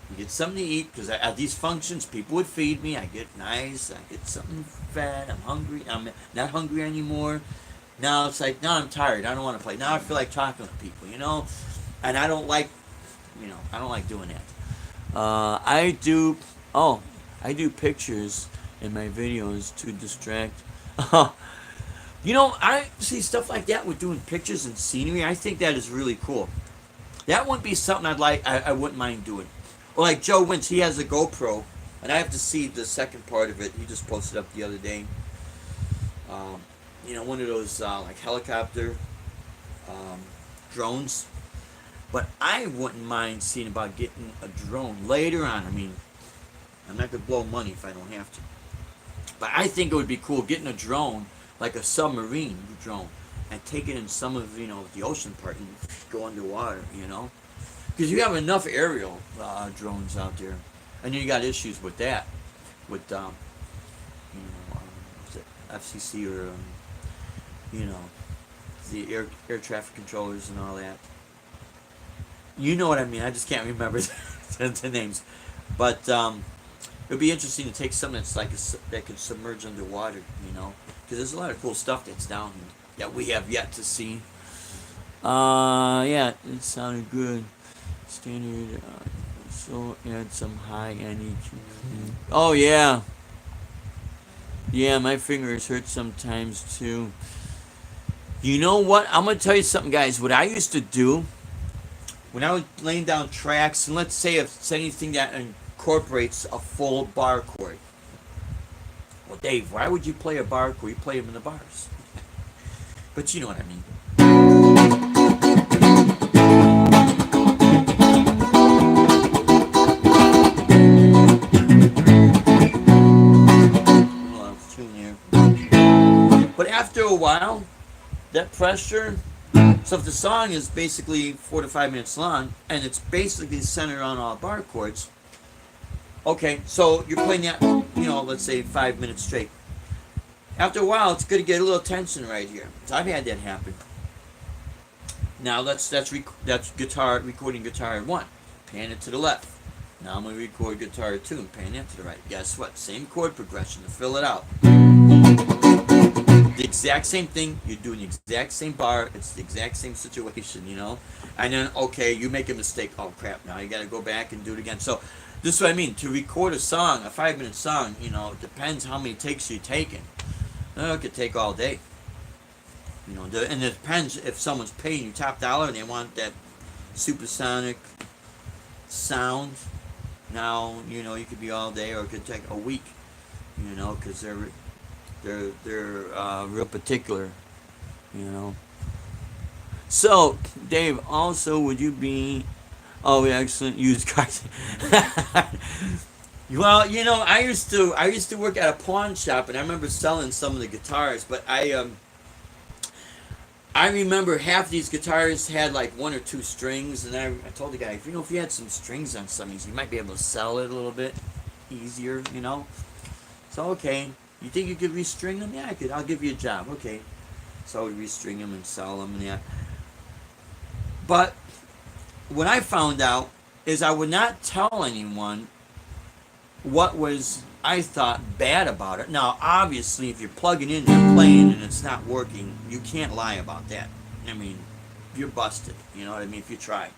you get something to eat. Because at these functions, people would feed me. I get nice. I get something fat. I'm hungry. I'm not hungry anymore. Now it's like, now I'm tired. I don't want to play. Now I feel like talking to people, And I don't like, I don't like doing that. I do pictures in my videos to distract. I see stuff like that with doing pictures and scenery. I think that is really cool. That wouldn't be something I wouldn't mind doing. Or like Joe Wentz, he has a GoPro, and I have to see the second part of it. He just posted up the other day. One of those like helicopter drones. But I wouldn't mind seeing about getting a drone later on. I mean, I'm not gonna blow money if I don't have to. But I think it would be cool getting a drone, like a submarine drone, and take it in some of, the ocean part and go underwater, Because you have enough aerial drones out there. And you got issues with that, with, FCC or, the air traffic controllers and all that. You know what I mean. I just can't remember the names. But, it would be interesting to take something that's that could submerge underwater, because there's a lot of cool stuff that's down here that we have yet to see. Yeah, it sounded good. Standard. Let's also add some high end EQ. Oh yeah, yeah. My fingers hurt sometimes too. You know what? I'm gonna tell you something, guys. What I used to do when I was laying down tracks, and let's say if it's anything that incorporates a full bar chord. Well, Dave, why would you play a bar chord? You play them in the bars. But you know what I mean. But after a while, that pressure. So if the song is basically 4 to 5 minutes long, and it's basically centered on all bar chords, okay, so you're playing that, let's say 5 minutes straight. After a while, it's going to get a little tension right here. So I've had that happen. Now that's guitar recording guitar 1, pan it to the left. Now I'm going to record guitar 2 and pan that to the right. Guess what? Same chord progression to fill it out. The exact same thing. You're doing the exact same bar. It's the exact same situation, And then, okay, you make a mistake. Oh, crap. Now you got to go back and do it again. So this is what I mean. To record a song, a 5-minute song, it depends how many takes you're taking. It could take all day. And it depends if someone's paying you top dollar and they want that supersonic sound. Now, you could be all day, or it could take a week, because they're real particular, So, Dave, also, would you be... Oh, excellent used cars. Well, I used to work at a pawn shop, and I remember selling some of the guitars, but I remember half these guitars had like 1 or 2 strings, and I told the guy, if you had some strings on some of these, you might be able to sell it a little bit easier, So, okay, you think you could restring them? Yeah, I could. I'll give you a job. Okay. So I would restring them and sell them, and yeah. But what I found out is I would not tell anyone what was, I thought, bad about it. Now, obviously, if you're plugging in and playing and it's not working, you can't lie about that. I mean, you're busted. You know what I mean? If you try.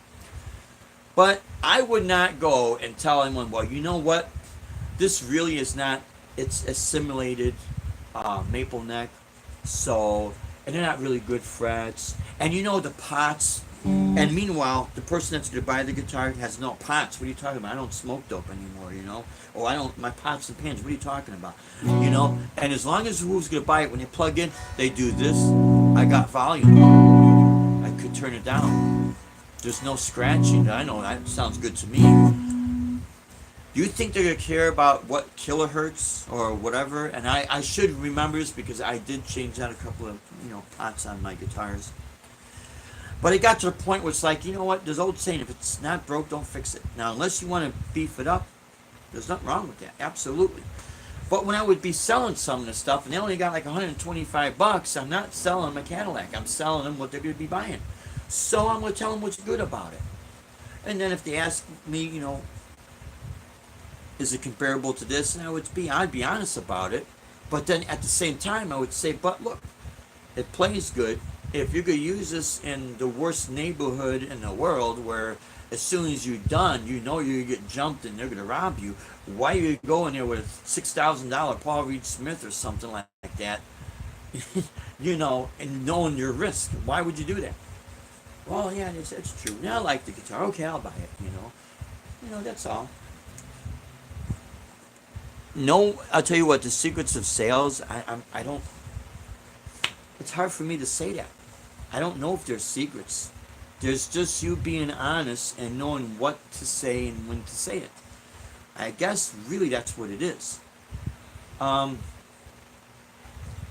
But I would not go and tell anyone, well, you know what? This really is not, it's a simulated maple neck. So, and they're not really good frets. And the pots. And meanwhile, the person that's going to buy the guitar has no pots. What are you talking about? I don't smoke dope anymore, Or I don't, my pots and pans, what are you talking about? And as long as who's going to buy it, when they plug in, they do this. I got volume. I could turn it down. There's no scratching. I know that sounds good to me. Do you think they're going to care about what kilohertz or whatever? And I should remember this because I did change out a couple of, pots on my guitars. But it got to the point where it's like, you know what? There's old saying, if it's not broke, don't fix it. Now, unless you want to beef it up, there's nothing wrong with that. Absolutely. But when I would be selling some of the stuff, and they only got like $125, I'm not selling them a Cadillac. I'm selling them what they're going to be buying. So I'm going to tell them what's good about it. And then if they ask me, is it comparable to this? And I'd be honest about it. But then at the same time, I would say, but look, it plays good. If you're going to use this in the worst neighborhood in the world, where as soon as you're done, you're going to get jumped and they're going to rob you, why are you going there with a $6,000 Paul Reed Smith or something like that, and knowing your risk? Why would you do that? Well, yeah, it's true. Yeah, I like the guitar. Okay, I'll buy it, that's all. No, I'll tell you what, the secrets of sales, I don't, it's hard for me to say that. I don't know if there's secrets. There's just you being honest and knowing what to say and when to say it. I guess really that's what it is.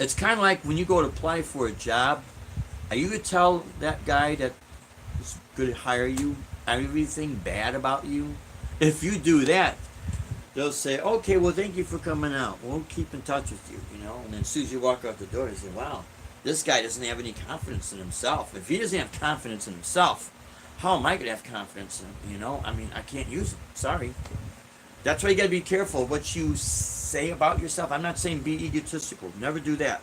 It's kind of like when you go to apply for a job, are you going to tell that guy that is going to hire you everything bad about you? If you do that, they'll say, okay, well, thank you for coming out. We'll keep in touch with you, And then as soon as you walk out the door, they say, wow, this guy doesn't have any confidence in himself. If he doesn't have confidence in himself, how am I going to have confidence in him, I mean, I can't use him. Sorry. That's why you got to be careful what you say about yourself. I'm not saying be egotistical. Never do that.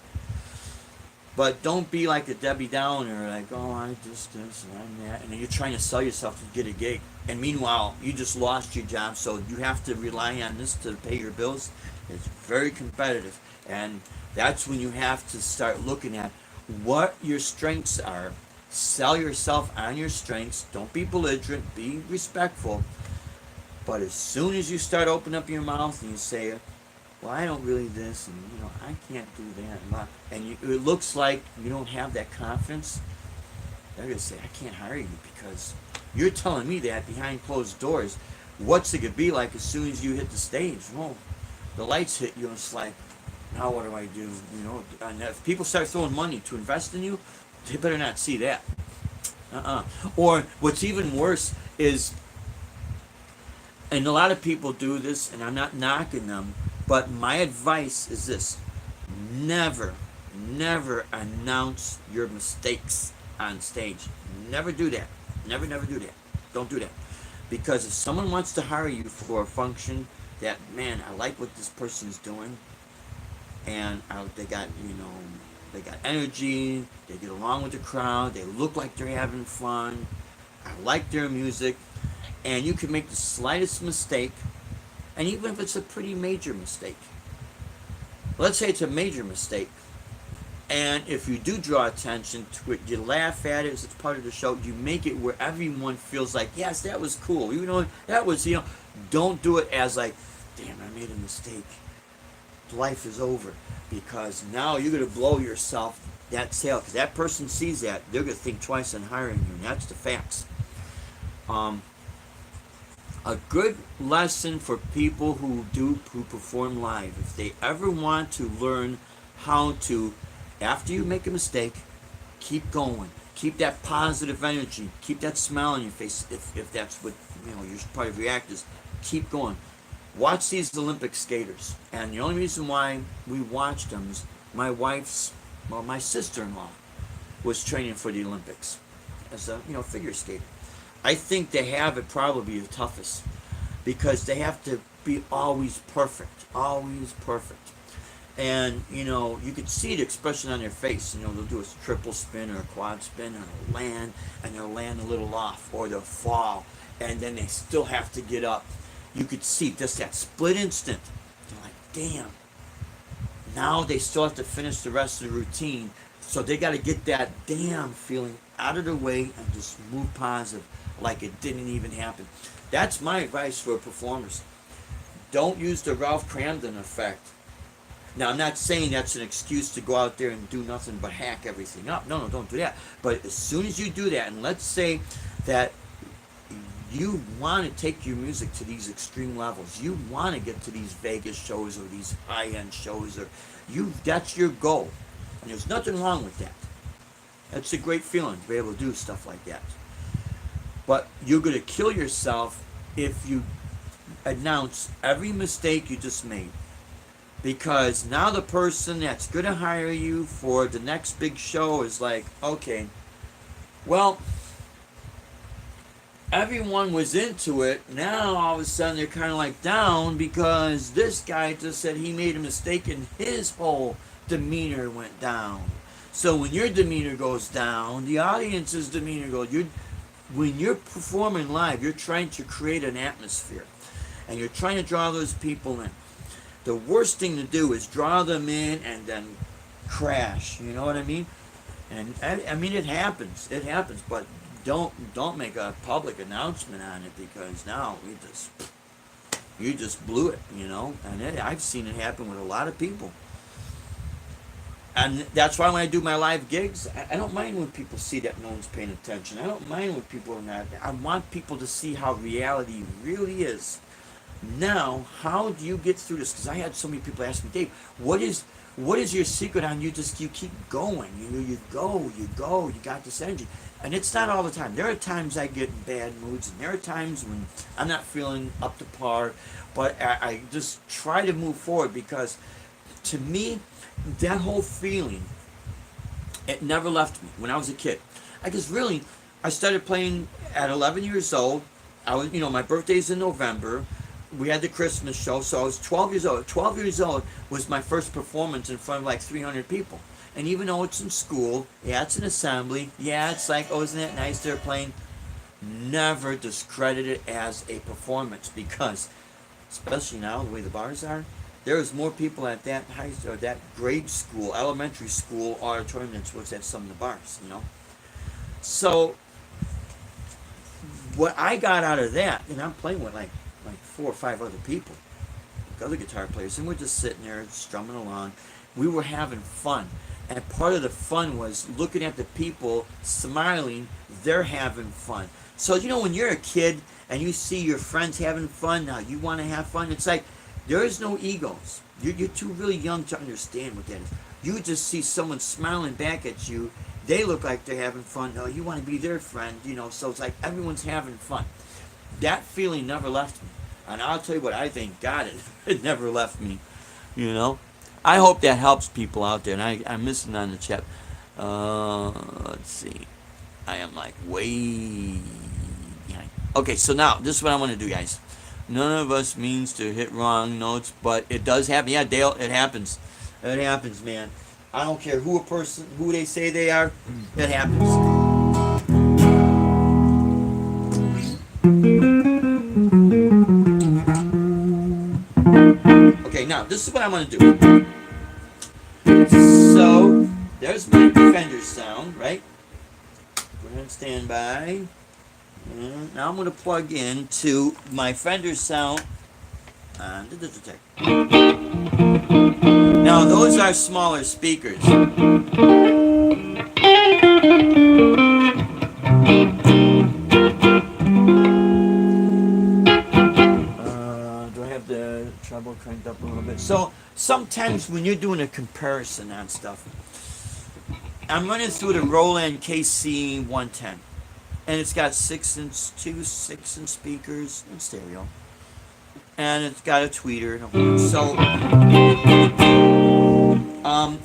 But don't be like a Debbie Downer, like, oh, I just this and I'm that, and then you're trying to sell yourself to get a gig. And meanwhile, you just lost your job, so you have to rely on this to pay your bills. It's very competitive, and that's when you have to start looking at what your strengths are. Sell yourself on your strengths. Don't be belligerent. Be respectful. But as soon as you start opening up your mouth and you say, well, I don't really this, and I can't do that, and it looks like you don't have that confidence, they're gonna say, I can't hire you because you're telling me that behind closed doors. What's it gonna be like as soon as you hit the stage? Well, the lights hit you, and it's like, now what do I do? And if people start throwing money to invest in you, they better not see that. Or what's even worse is, and a lot of people do this, and I'm not knocking them, but my advice is this: never, never announce your mistakes on stage. Never do that. Never, never do that. Don't do that. Because if someone wants to hire you for a function that, man, I like what this person's doing, and they got, they got energy, they get along with the crowd, they look like they're having fun, I like their music, and you can make the slightest mistake, and even if it's a pretty major mistake, let's say it's a major mistake, and if you do draw attention to it, you laugh at it as it's part of the show, you make it where everyone feels like, yes, that was cool, that was, don't do it as like, damn, I made a mistake, life is over, because now you're going to blow yourself that sale, because that person sees that, they're going to think twice on hiring you, and that's the facts. A good lesson for people who perform live, if they ever want to learn how to, after you make a mistake, keep going, keep that positive energy, keep that smile on your face, if that's what your part of your act is, keep going. Watch these Olympic skaters, and the only reason why we watched them is my sister-in-law was training for the Olympics as a figure skater. I think they have it probably the toughest because they have to be always perfect, and you could see the expression on their face. They'll do a triple spin or a quad spin, and they'll land a little off, or they'll fall, and then they still have to get up. You could see just that split instant. They're like, damn. Now they still have to finish the rest of the routine. So they got to get that damn feeling out of the way and just move positive like it didn't even happen. That's my advice for performers. Don't use the Ralph Cramden effect. Now, I'm not saying that's an excuse to go out there and do nothing but hack everything up. No, don't do that. But as soon as you do that, and let's say that you want to take your music to these extreme levels. You want to get to these Vegas shows or these high-end shows, or that's your goal. And there's nothing wrong with that. That's a great feeling to be able to do stuff like that. But you're going to kill yourself if you announce every mistake you just made. Because now the person that's going to hire you for the next big show is like, okay, well, everyone was into it. Now all of a sudden they're kind of like down because this guy just said he made a mistake and his whole demeanor went down. So when your demeanor goes down, the audience's demeanor goes. When you're performing live, you're trying to create an atmosphere, and you're trying to draw those people in. The worst thing to do is draw them in and then crash. You know what I mean? And I mean it happens, but don't make a public announcement on it, because now you just blew it, and I've seen it happen with a lot of people. And that's why when I do my live gigs, I don't mind when people see that no one's paying attention. I don't mind when people are not. I want people to see how reality really is. Now, how do you get through this? Because I had so many people ask me, Dave, what is your secret on you keep going? You got this energy. And it's not all the time. There are times I get in bad moods, and there are times when I'm not feeling up to par, but I just try to move forward, because to me, that whole feeling, it never left me when I was a kid. I started playing at 11 years old. I was, my birthday's in November. We had the Christmas show, so I was 12 years old. 12 years old was my first performance in front of like 300 people. And even though it's in school, yeah, it's an assembly, yeah, it's like, oh, isn't that nice they're playing? Never discredit it as a performance, because, especially now the way the bars are, there's more people at that or that grade school, elementary school auditorium than what's at some of the bars, you know. So what I got out of that, and I'm playing with like 4 or 5 other people, like other guitar players, and we're just sitting there strumming along. We were having fun, and part of the fun was looking at the people smiling. They're having fun. So you know, when you're a kid and you see your friends having fun, now you want to have fun. It's like there is no egos. You're too really young to understand what that is. You just see someone smiling back at you. They look like they're having fun. No, you want to be their friend, you know. So it's like everyone's having fun. That feeling never left me. And I'll tell you what, I thank God it never left me, you know. I hope that helps people out there. And I'm missing on the chat. Let's see. I am like way behind. Okay, so now, this is what I want to do, guys. None of us means to hit wrong notes, but it does happen. Yeah, Dale, it happens. It happens, man. I don't care who they say they are, it happens. Okay, now this is what I'm gonna do. So there's my Fender sound, right? Go ahead and stand by. And now I'm gonna plug into my Fender sound on the Digitech. Now those are smaller speakers. Do I have the treble cranked up a little bit? So sometimes when you're doing a comparison on stuff, I'm running through the Roland KC 110, and it's got 6-inch speakers and stereo, and it's got a tweeter and a horn. So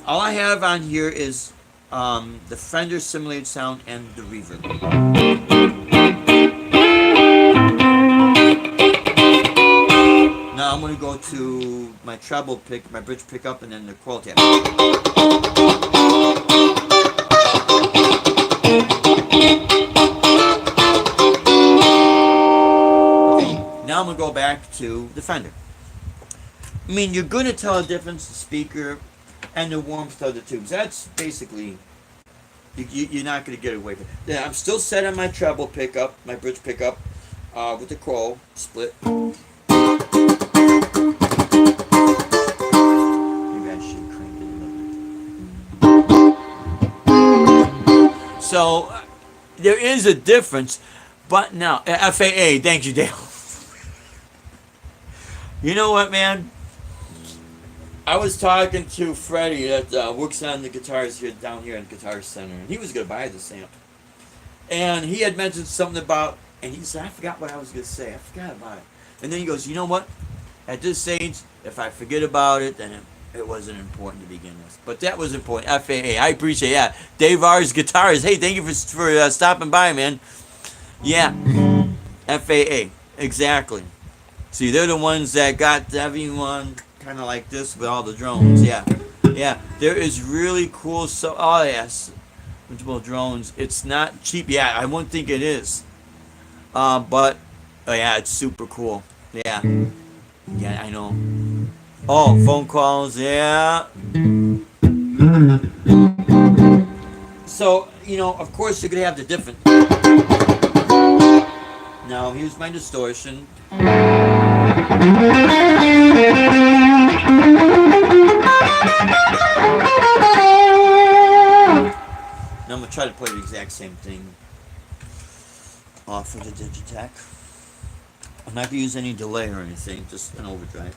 all I have on here is the Fender simulated sound and the reverb. Now I'm going to go to my treble pick, my bridge pickup, and then the coil tap. Okay, now I'm going to go back to the Fender. I mean, you're going to tell the difference, the speaker and the warmth of the tubes. That's basically, you're not going to get away from it. Yeah, I'm still set on my treble pickup, my bridge pickup, with the coil split. Maybe I should crank it a little bit. So, there is a difference, but now, FAA, thank you, Dale. You know what, man? I was talking to Freddie that works on the guitars here down here at Guitar Center, and he was going to buy this amp. And he had mentioned something about, and he said, I forgot what I was going to say. I forgot about it. And then he goes, you know what? At this age, if I forget about it, then it wasn't important to begin with. But that was important. FAA, I appreciate that. Dave R's Guitars. Hey, thank you for stopping by, man. Yeah, FAA, exactly. See, they're the ones that got everyone kind of like this with all the drones. Yeah, there is really cool. So, oh yes, multiple drones. It's not cheap. Yeah, I wouldn't think it is. But oh yeah, it's super cool. Yeah, I know. Oh, phone calls. Yeah. So you know, of course, you're gonna have the different. Now here's my distortion. Now I'm going to try to play the exact same thing off of the Digitech. I'm not going to use any delay or anything, just an overdrive.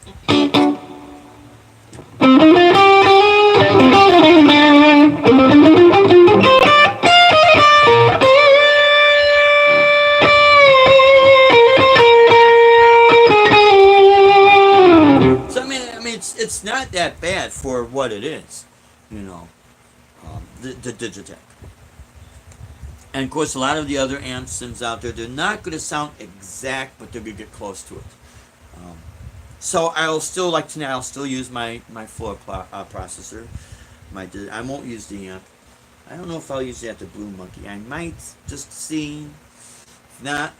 So I mean, it's not that bad for what it is, you know, the Digitech. And of course, a lot of the other amps sims out there, they're not going to sound exact, but they're going to get close to it. So I'll still use my floor processor. I won't use the amp. I don't know if I'll use that the Blue Monkey. I might just see. If not,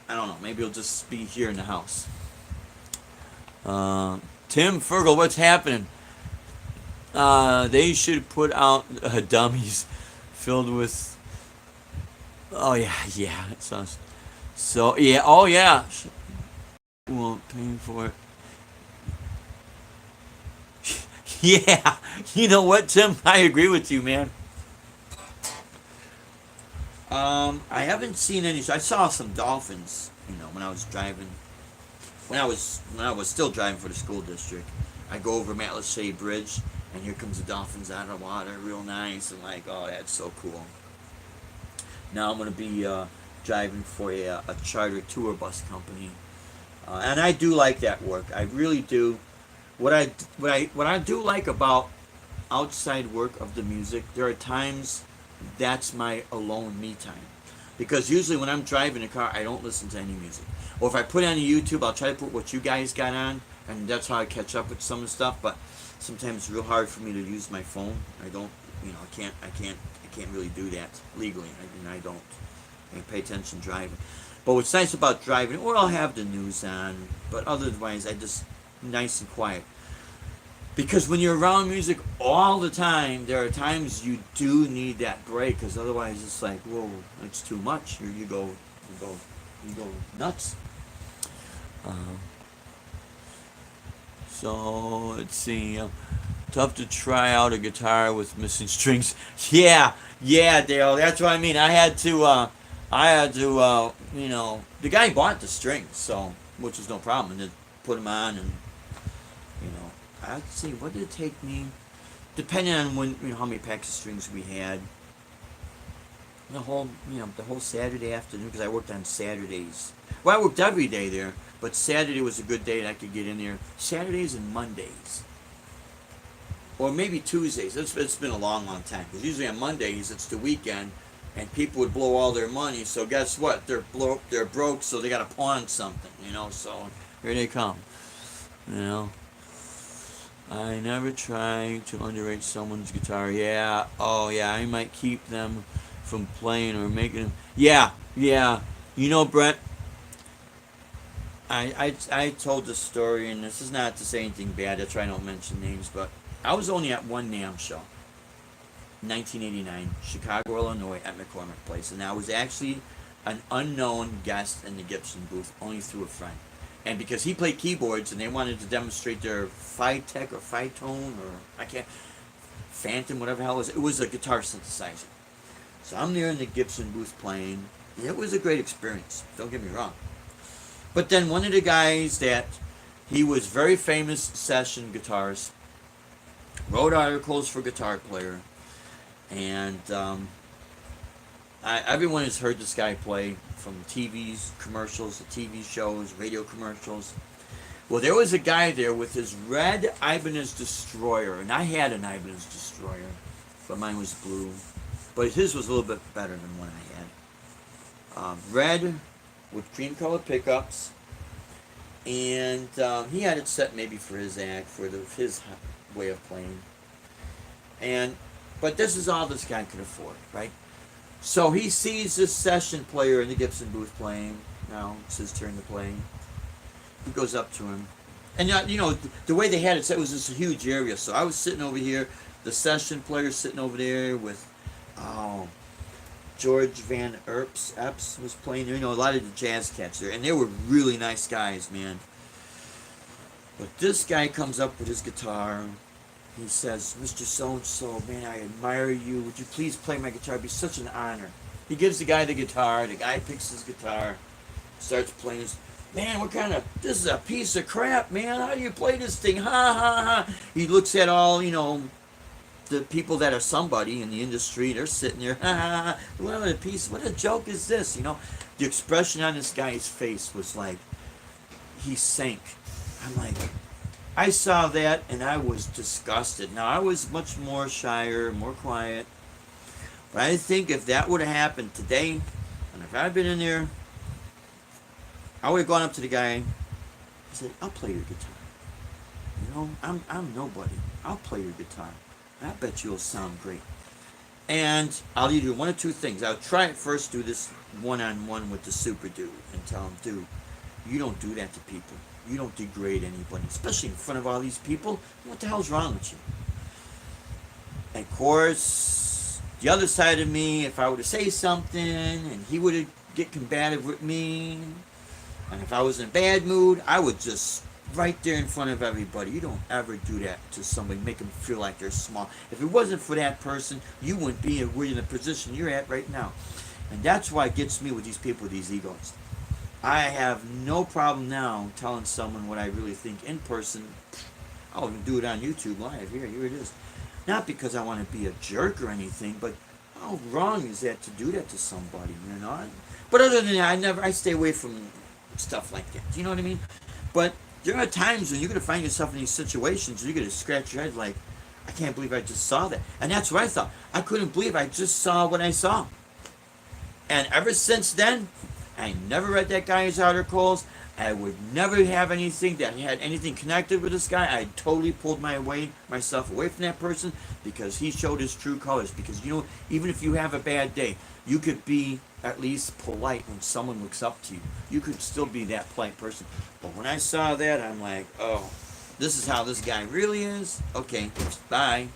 I don't know. Maybe it'll just be here in the house. Tim Fergal, what's happening? They should put out dummies filled with. Oh yeah, yeah. It sounds so. Yeah. Oh yeah. Won't pay for it. Yeah. You know what, Tim? I agree with you, man. I haven't seen any. I saw some dolphins. When I was driving. When I was still driving for the school district, I go over Matlacha Bridge, and here comes the dolphins out of the water, real nice, and like, oh, that's so cool. Now I'm gonna be driving for a charter tour bus company, and I do like that work. I really do. What I do like about outside work of the music, there are times that's my alone me time. Because usually when I'm driving a car, I don't listen to any music. Or if I put it on YouTube, I'll try to put what you guys got on, and that's how I catch up with some of the stuff. But sometimes it's real hard for me to use my phone. I don't, I can't really do that legally. I don't. I pay attention driving. But what's nice about driving, or I'll have the news on, but otherwise I just nice and quiet. Because when you're around music all the time, there are times you do need that break. Because otherwise, it's like, whoa, it's too much. You go nuts. So let's see. Tough to try out a guitar with missing strings. Yeah, Dale. That's what I mean. The guy bought the strings, so which is no problem, and then put them on, and let's see, what did it take me? Depending on how many packs of strings we had. The whole Saturday afternoon, because I worked on Saturdays. Well, I worked every day there, but Saturday was a good day that I could get in there. Saturdays and Mondays. Or maybe Tuesdays. It's been a long, long time. Because usually on Mondays, it's the weekend, and people would blow all their money. So guess what? They're broke, so they got to pawn something, So here they come, I never try to underrate someone's guitar. Yeah, oh yeah, I might keep them from playing or making them. Yeah. Brett, I told this story, and this is not to say anything bad. I try not to mention names, but I was only at one NAMM show, 1989, Chicago, Illinois, at McCormick Place, and I was actually an unknown guest in the Gibson booth, only through a friend. And because he played keyboards and they wanted to demonstrate their Phytech or Phytone or Phantom, whatever the hell it was a guitar synthesizer. So I'm there in the Gibson booth playing. And it was a great experience, don't get me wrong. But then one of the guys he was very famous session guitarist, wrote articles for Guitar Player, and everyone has heard this guy play from TV's commercials, the TV shows, radio commercials. Well, there was a guy there with his red Ibanez Destroyer, and I had an Ibanez Destroyer, but mine was blue. But his was a little bit better than one I had. Red with cream colored pickups, and he had it set maybe for his act, for his way of playing. But this is all this guy could afford, right? So he sees this session player in the Gibson booth playing. Now it's his turn to play. He goes up to him. And the way they had it set was this huge area. So I was sitting over here, the session player sitting over there with George Van Epps was playing there. A lot of the jazz cats there. And they were really nice guys, man. But this guy comes up with his guitar. He says, Mr. So-and-so, man, I admire you. Would you please play my guitar? It'd be such an honor. He gives the guy the guitar. The guy picks his guitar, starts playing. Man, this is a piece of crap, man. How do you play this thing? Ha, ha, ha. He looks at all, the people that are somebody in the industry. They're sitting there, ha, ha, ha. What a joke is this? The expression on this guy's face was like, he sank. I'm like, I saw that and I was disgusted. Now, I was much more shyer, more quiet. But I think if that would have happened today, and if I'd been in there, I would have gone up to the guy and said, I'll play your guitar. I'm nobody. I'll play your guitar. I bet you'll sound great. And I'll either do one or two things. I'll try it first, do this one-on-one with the super dude and tell him, dude, you don't do that to people. You don't degrade anybody, especially in front of all these people. What the hell's wrong with you? And of course, the other side of me, if I were to say something and he would get combative with me, and if I was in a bad mood, I would just right there in front of everybody. You don't ever do that to somebody, make them feel like they're small. If it wasn't for that person, you wouldn't be in the position you're at right now. And that's why it gets me with these people with these egos. I have no problem now telling someone what I really think in person. I'll even do it on YouTube live. Here it is. Not because I want to be a jerk or anything, but how wrong is that to do that to somebody, you know? But other than that, I stay away from stuff like that. Do you know what I mean? But there are times when you're going to find yourself in these situations and you're going to scratch your head like, I can't believe I just saw that. And that's what I thought. I couldn't believe I just saw what I saw. And ever since then, I never read that guy's articles. I would never have anything that had anything connected with this guy. I totally pulled myself away from that person because he showed his true colors. Because, you know, even if you have a bad day, you could be at least polite when someone looks up to you. You could still be that polite person. But when I saw that, I'm like, oh, this is how this guy really is? Okay, bye.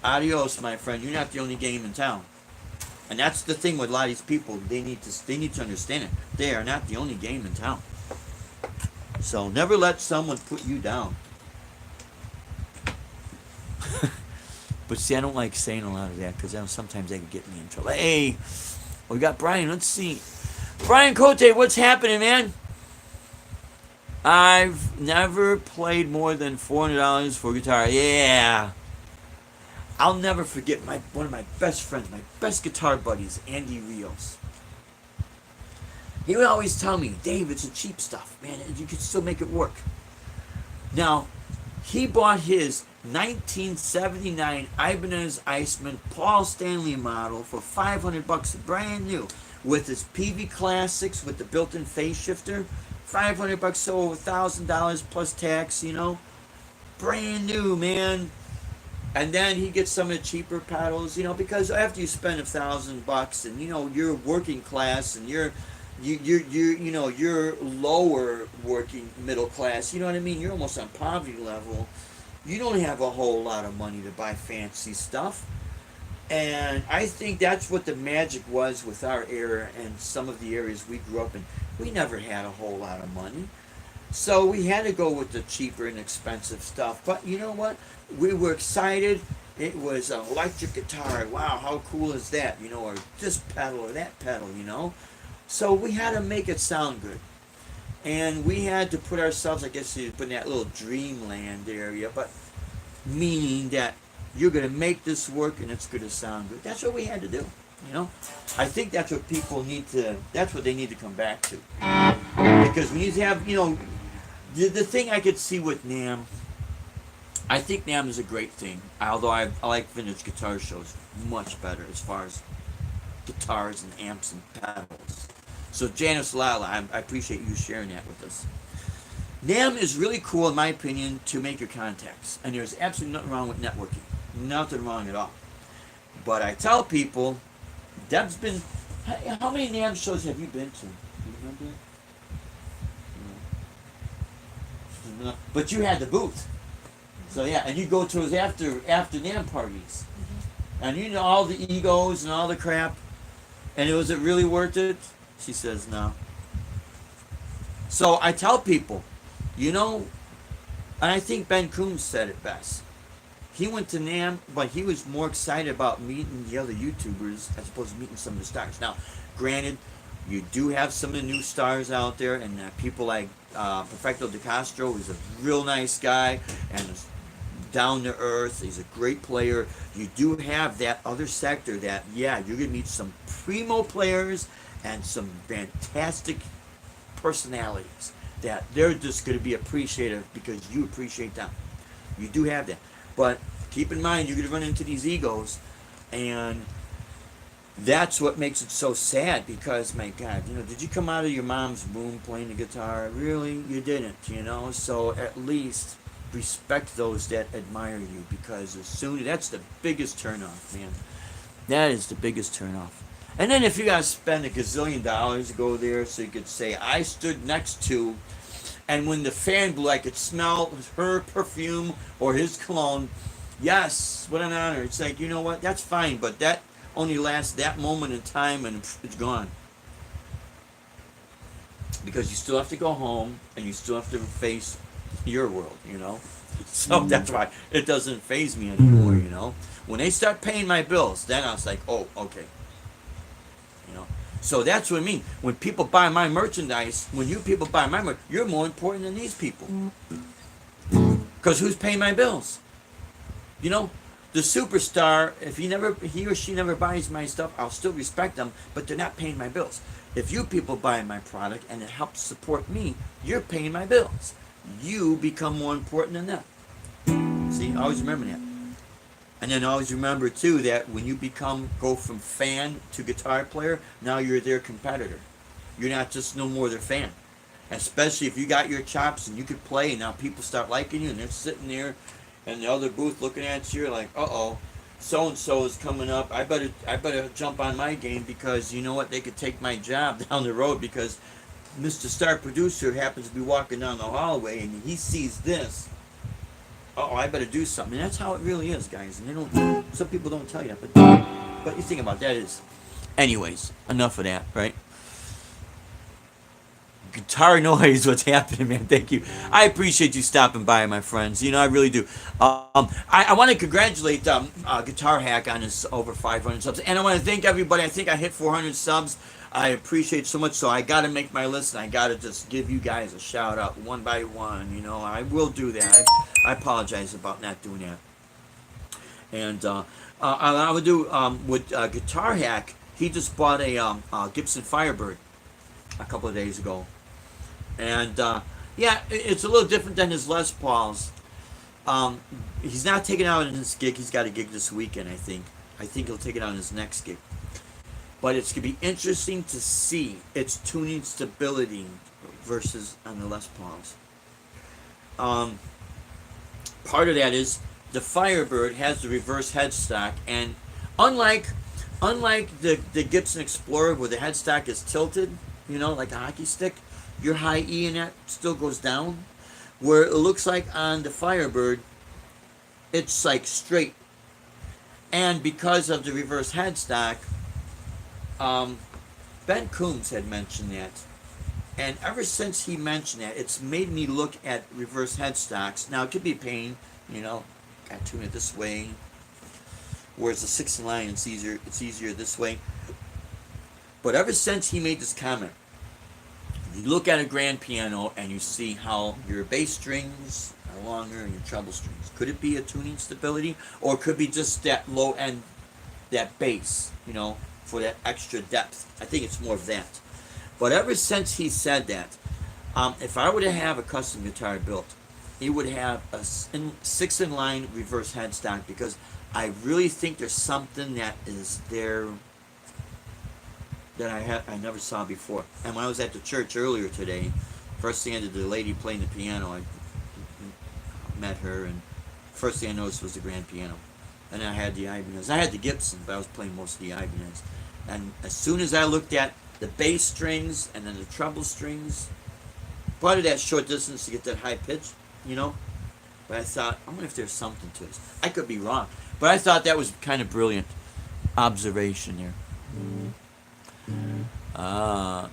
Adios, my friend. You're not the only game in town. And that's the thing with a lot of these people. They need to understand it. They are not the only game in town. So never let someone put you down. But see, I don't like saying a lot of that because sometimes they can get me in trouble. Hey, we got Brian. Let's see. Brian Cote, what's happening, man? I've never played more than $400 for guitar. Yeah. I'll never forget one of my best friends, my best guitar buddies, Andy Rios. He would always tell me, Dave, it's a cheap stuff, man. You can still make it work. Now, he bought his 1979 Ibanez Iceman Paul Stanley model for $500, brand new, with his PV Classics with the built-in phase shifter. $500, so $1,000 plus tax, you know. Brand new, man. And then he gets some of the cheaper pedals, you know, because after you spend $1,000 and, you know, you're working class and you're lower working middle class, you know what I mean? You're almost on poverty level. You don't have a whole lot of money to buy fancy stuff. And I think that's what the magic was with our era and some of the areas we grew up in. We never had a whole lot of money. So we had to go with the cheaper and expensive stuff. But you know what? We were excited. It was an electric guitar. Wow, how cool is that? You know, or this pedal or that pedal, you know. So we had to make it sound good. And we had to put ourselves, I guess, in that little dreamland area, but meaning that you're going to make this work and it's going to sound good. That's what we had to do, you know. I think that's what that's what they need to come back to. Because we need to have, you know, the thing I could see with NAMM, I think NAMM is a great thing, although I like vintage guitar shows much better as far as guitars and amps and pedals. So Janice Lala, I appreciate you sharing that with us. NAMM is really cool, in my opinion, to make your contacts. And there's absolutely nothing wrong with networking. Nothing wrong at all. But I tell people, Deb's been... How many NAMM shows have you been to? You remember? No. But you had the booth. So yeah, and you go to his after NAMM parties. And you know all the egos and all the crap. And was it really worth it? She says no. So I tell people, you know, and I think Ben Coombs said it best. He went to NAMM, but he was more excited about meeting the other YouTubers as opposed to meeting some of the stars. Now, granted, you do have some of the new stars out there, and people like Perfecto De Castro is a real nice guy and is down to earth. He's a great player. You do have that other sector that, yeah, you're going to meet some primo players and some fantastic personalities that they're just going to be appreciative because you appreciate them. You do have that. But keep in mind, you're going to run into these egos, and that's what makes it so sad because, my God, you know, did you come out of your mom's womb playing the guitar? Really? You didn't, you know? So at least respect those that admire you, because as soon that's the biggest turnoff, man. That is the biggest turnoff. And then if you gotta spend a gazillion dollars to go there, so you could say I stood next to, and when the fan blew, I could smell her perfume or his cologne. Yes, what an honor. It's like, you know what? That's fine, but that only lasts that moment in time, and it's gone. Because you still have to go home, and you still have to face your world, you know? So that's why it doesn't faze me anymore, you know? When they start paying my bills, then I was like, oh, okay. You know? So that's what I mean. When people buy my merchandise, when you people buy my merchandise, you're more important than these people. Because who's paying my bills? You know? The superstar, if he or she never buys my stuff, I'll still respect them, but they're not paying my bills. If you people buy my product and it helps support me, you're paying my bills. You become more important than them. See, always remember that. And then always remember too that when you go from fan to guitar player, now you're their competitor. You're not just no more their fan. Especially if you got your chops and you could play, and now people start liking you, and they're sitting there in the other booth looking at you like, uh-oh, so and so is coming up. I better jump on my game, because you know what, they could take my job down the road, because Mr. Star Producer happens to be walking down the hallway and he sees this. Oh, I better do something. And that's how it really is, guys. And they don't. Some people don't tell you, but you think about that is. Anyways, enough of that, right? Guitar noise, what's happening, man? Thank you. I appreciate you stopping by, my friends. You know, I really do. I want to congratulate Guitar Hack on his over 500 subs, and I want to thank everybody. I think I hit 400 subs. I appreciate so much, so I got to make my list, and I got to just give you guys a shout out one by one. You know, I will do that. I apologize about not doing that. And I would do with Guitar Hack. He just bought a Gibson Firebird a couple of days ago. And yeah, it's a little different than his Les Pauls. He's not taking out in his gig. He's got a gig this weekend, I think. I think he'll take it on his next gig. But it's going to be interesting to see its tuning stability versus on the Les Pauls. Part of that is the Firebird has the reverse headstock, and unlike the Gibson Explorer where the headstock is tilted, you know, like a hockey stick, your high E in that still goes down. Where it looks like on the Firebird, it's like straight. And because of the reverse headstock, Ben Coombs had mentioned that. And ever since he mentioned that, it's made me look at reverse headstocks. Now, it could be a pain, you know, I tune it this way. Whereas the 6-line, it's easier this way. But ever since he made this comment, you look at a grand piano and you see how your bass strings are longer and your treble strings. Could it be a tuning stability? Or it could be just that low end, that bass, you know, for that extra depth. I think it's more of that. But ever since he said that, if I were to have a custom guitar built, it would have a 6-line reverse headstock, because I really think there's something that is there that I never saw before. And when I was at the church earlier today, first thing I did, the lady playing the piano, I met her, and first thing I noticed was the grand piano. And I had the Ibanez. I had the Gibson, but I was playing most of the Ibanez. And as soon as I looked at the bass strings and then the treble strings, part of that short distance to get that high pitch, you know, but I thought, I wonder if there's something to this. I could be wrong, but I thought that was kind of brilliant observation there. Oh,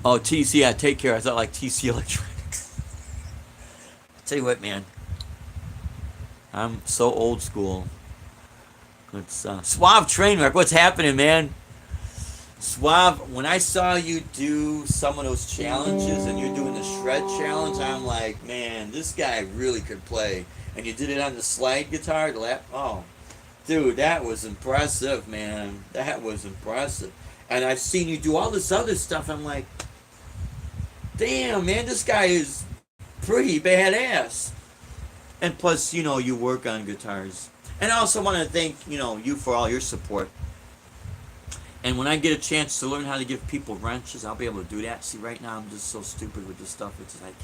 TC, yeah, take care. I thought like TC Electronics. Tell you what, man, I'm so old school. It's Suave Trainwreck. What's happening, man? Suave, when I saw you do some of those challenges and you're doing the shred challenge, I'm like, man, this guy really could play. And you did it on the slide guitar, the lap. Oh, dude, that was impressive, man. That was impressive. And I've seen you do all this other stuff. I'm like, damn, man, this guy is pretty badass. And plus, you know, you work on guitars. And I also want to thank, you know, you for all your support. And when I get a chance to learn how to give people wrenches, I'll be able to do that. See, right now I'm just so stupid with this stuff. It's like,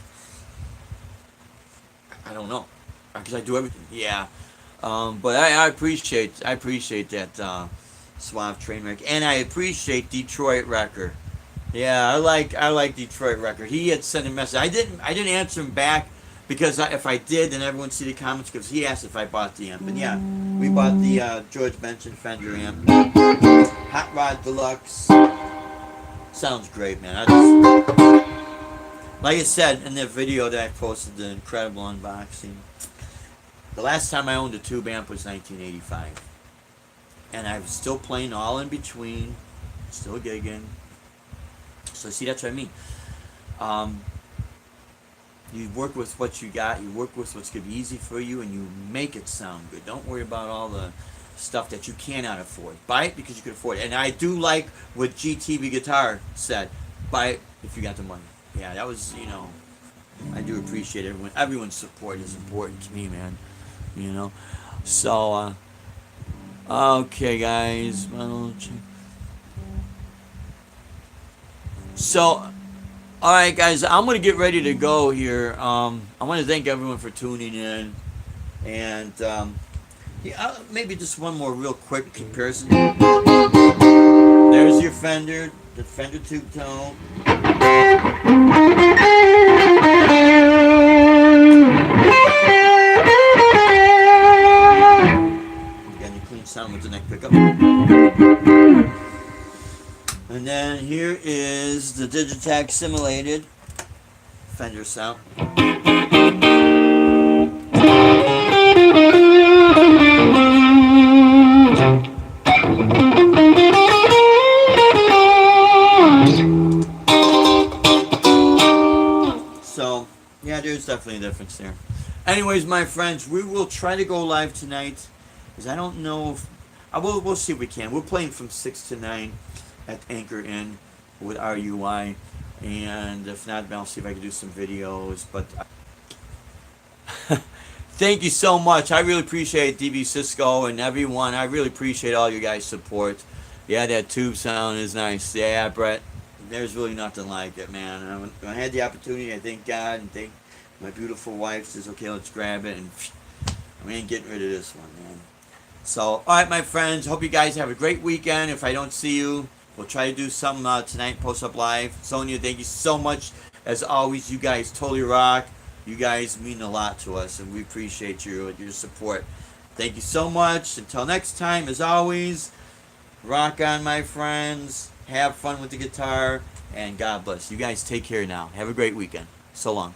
I don't know, because I do everything. Yeah, but I appreciate that Suave Trainwreck, and I appreciate Detroit Wrecker. Yeah, I like Detroit Record. He had sent a message. I didn't answer him back because if I did, then everyone would see the comments because he asked if I bought the amp. And yeah, we bought the George Benson Fender amp, Hot Rod Deluxe. Sounds great, man. Like I said in the video that I posted, the incredible unboxing. The last time I owned a tube amp was 1985, and I was still playing all in between, still gigging. So see, that's what I mean. Um, you work with what you got. You work with what's going to be easy for you, and you make it sound good. Don't worry about all the stuff that you cannot afford. Buy it because you can afford it. And I do like what GTV Guitar said. Buy it if you got the money. Yeah, that was, I do appreciate everyone. Everyone's support is important to me, man. So, okay, guys. So, all right, guys, I'm going to get ready to go here. I want to thank everyone for tuning in. And yeah, maybe just one more real quick comparison. There's your Fender, the Fender Tube Tone. Again, you clean sound with the neck pickup. And then here is the Digitag simulated Fender sound. So, yeah, there's definitely a difference there. Anyways, my friends, we will try to go live tonight, because I don't know if... we'll see if we can. We're playing from 6 to 9 at Anchor Inn with RUI, and if not, then I'll see if I can do some videos. But thank you so much. I really appreciate DB Cisco and everyone. I really appreciate all you guys' support. Yeah, that tube sound is nice. Yeah, Brett, there's really nothing like it, man. When I had the opportunity, I thank God and thank my beautiful wife. Says, okay, let's grab it, and we ain't getting rid of this one, man. So, all right, my friends, hope you guys have a great weekend. If I don't see you, we'll try to do something tonight, post up live. Sonia, thank you so much. As always, you guys totally rock. You guys mean a lot to us, and we appreciate your support. Thank you so much. Until next time, as always, rock on, my friends. Have fun with the guitar, and God bless. You guys take care now. Have a great weekend. So long.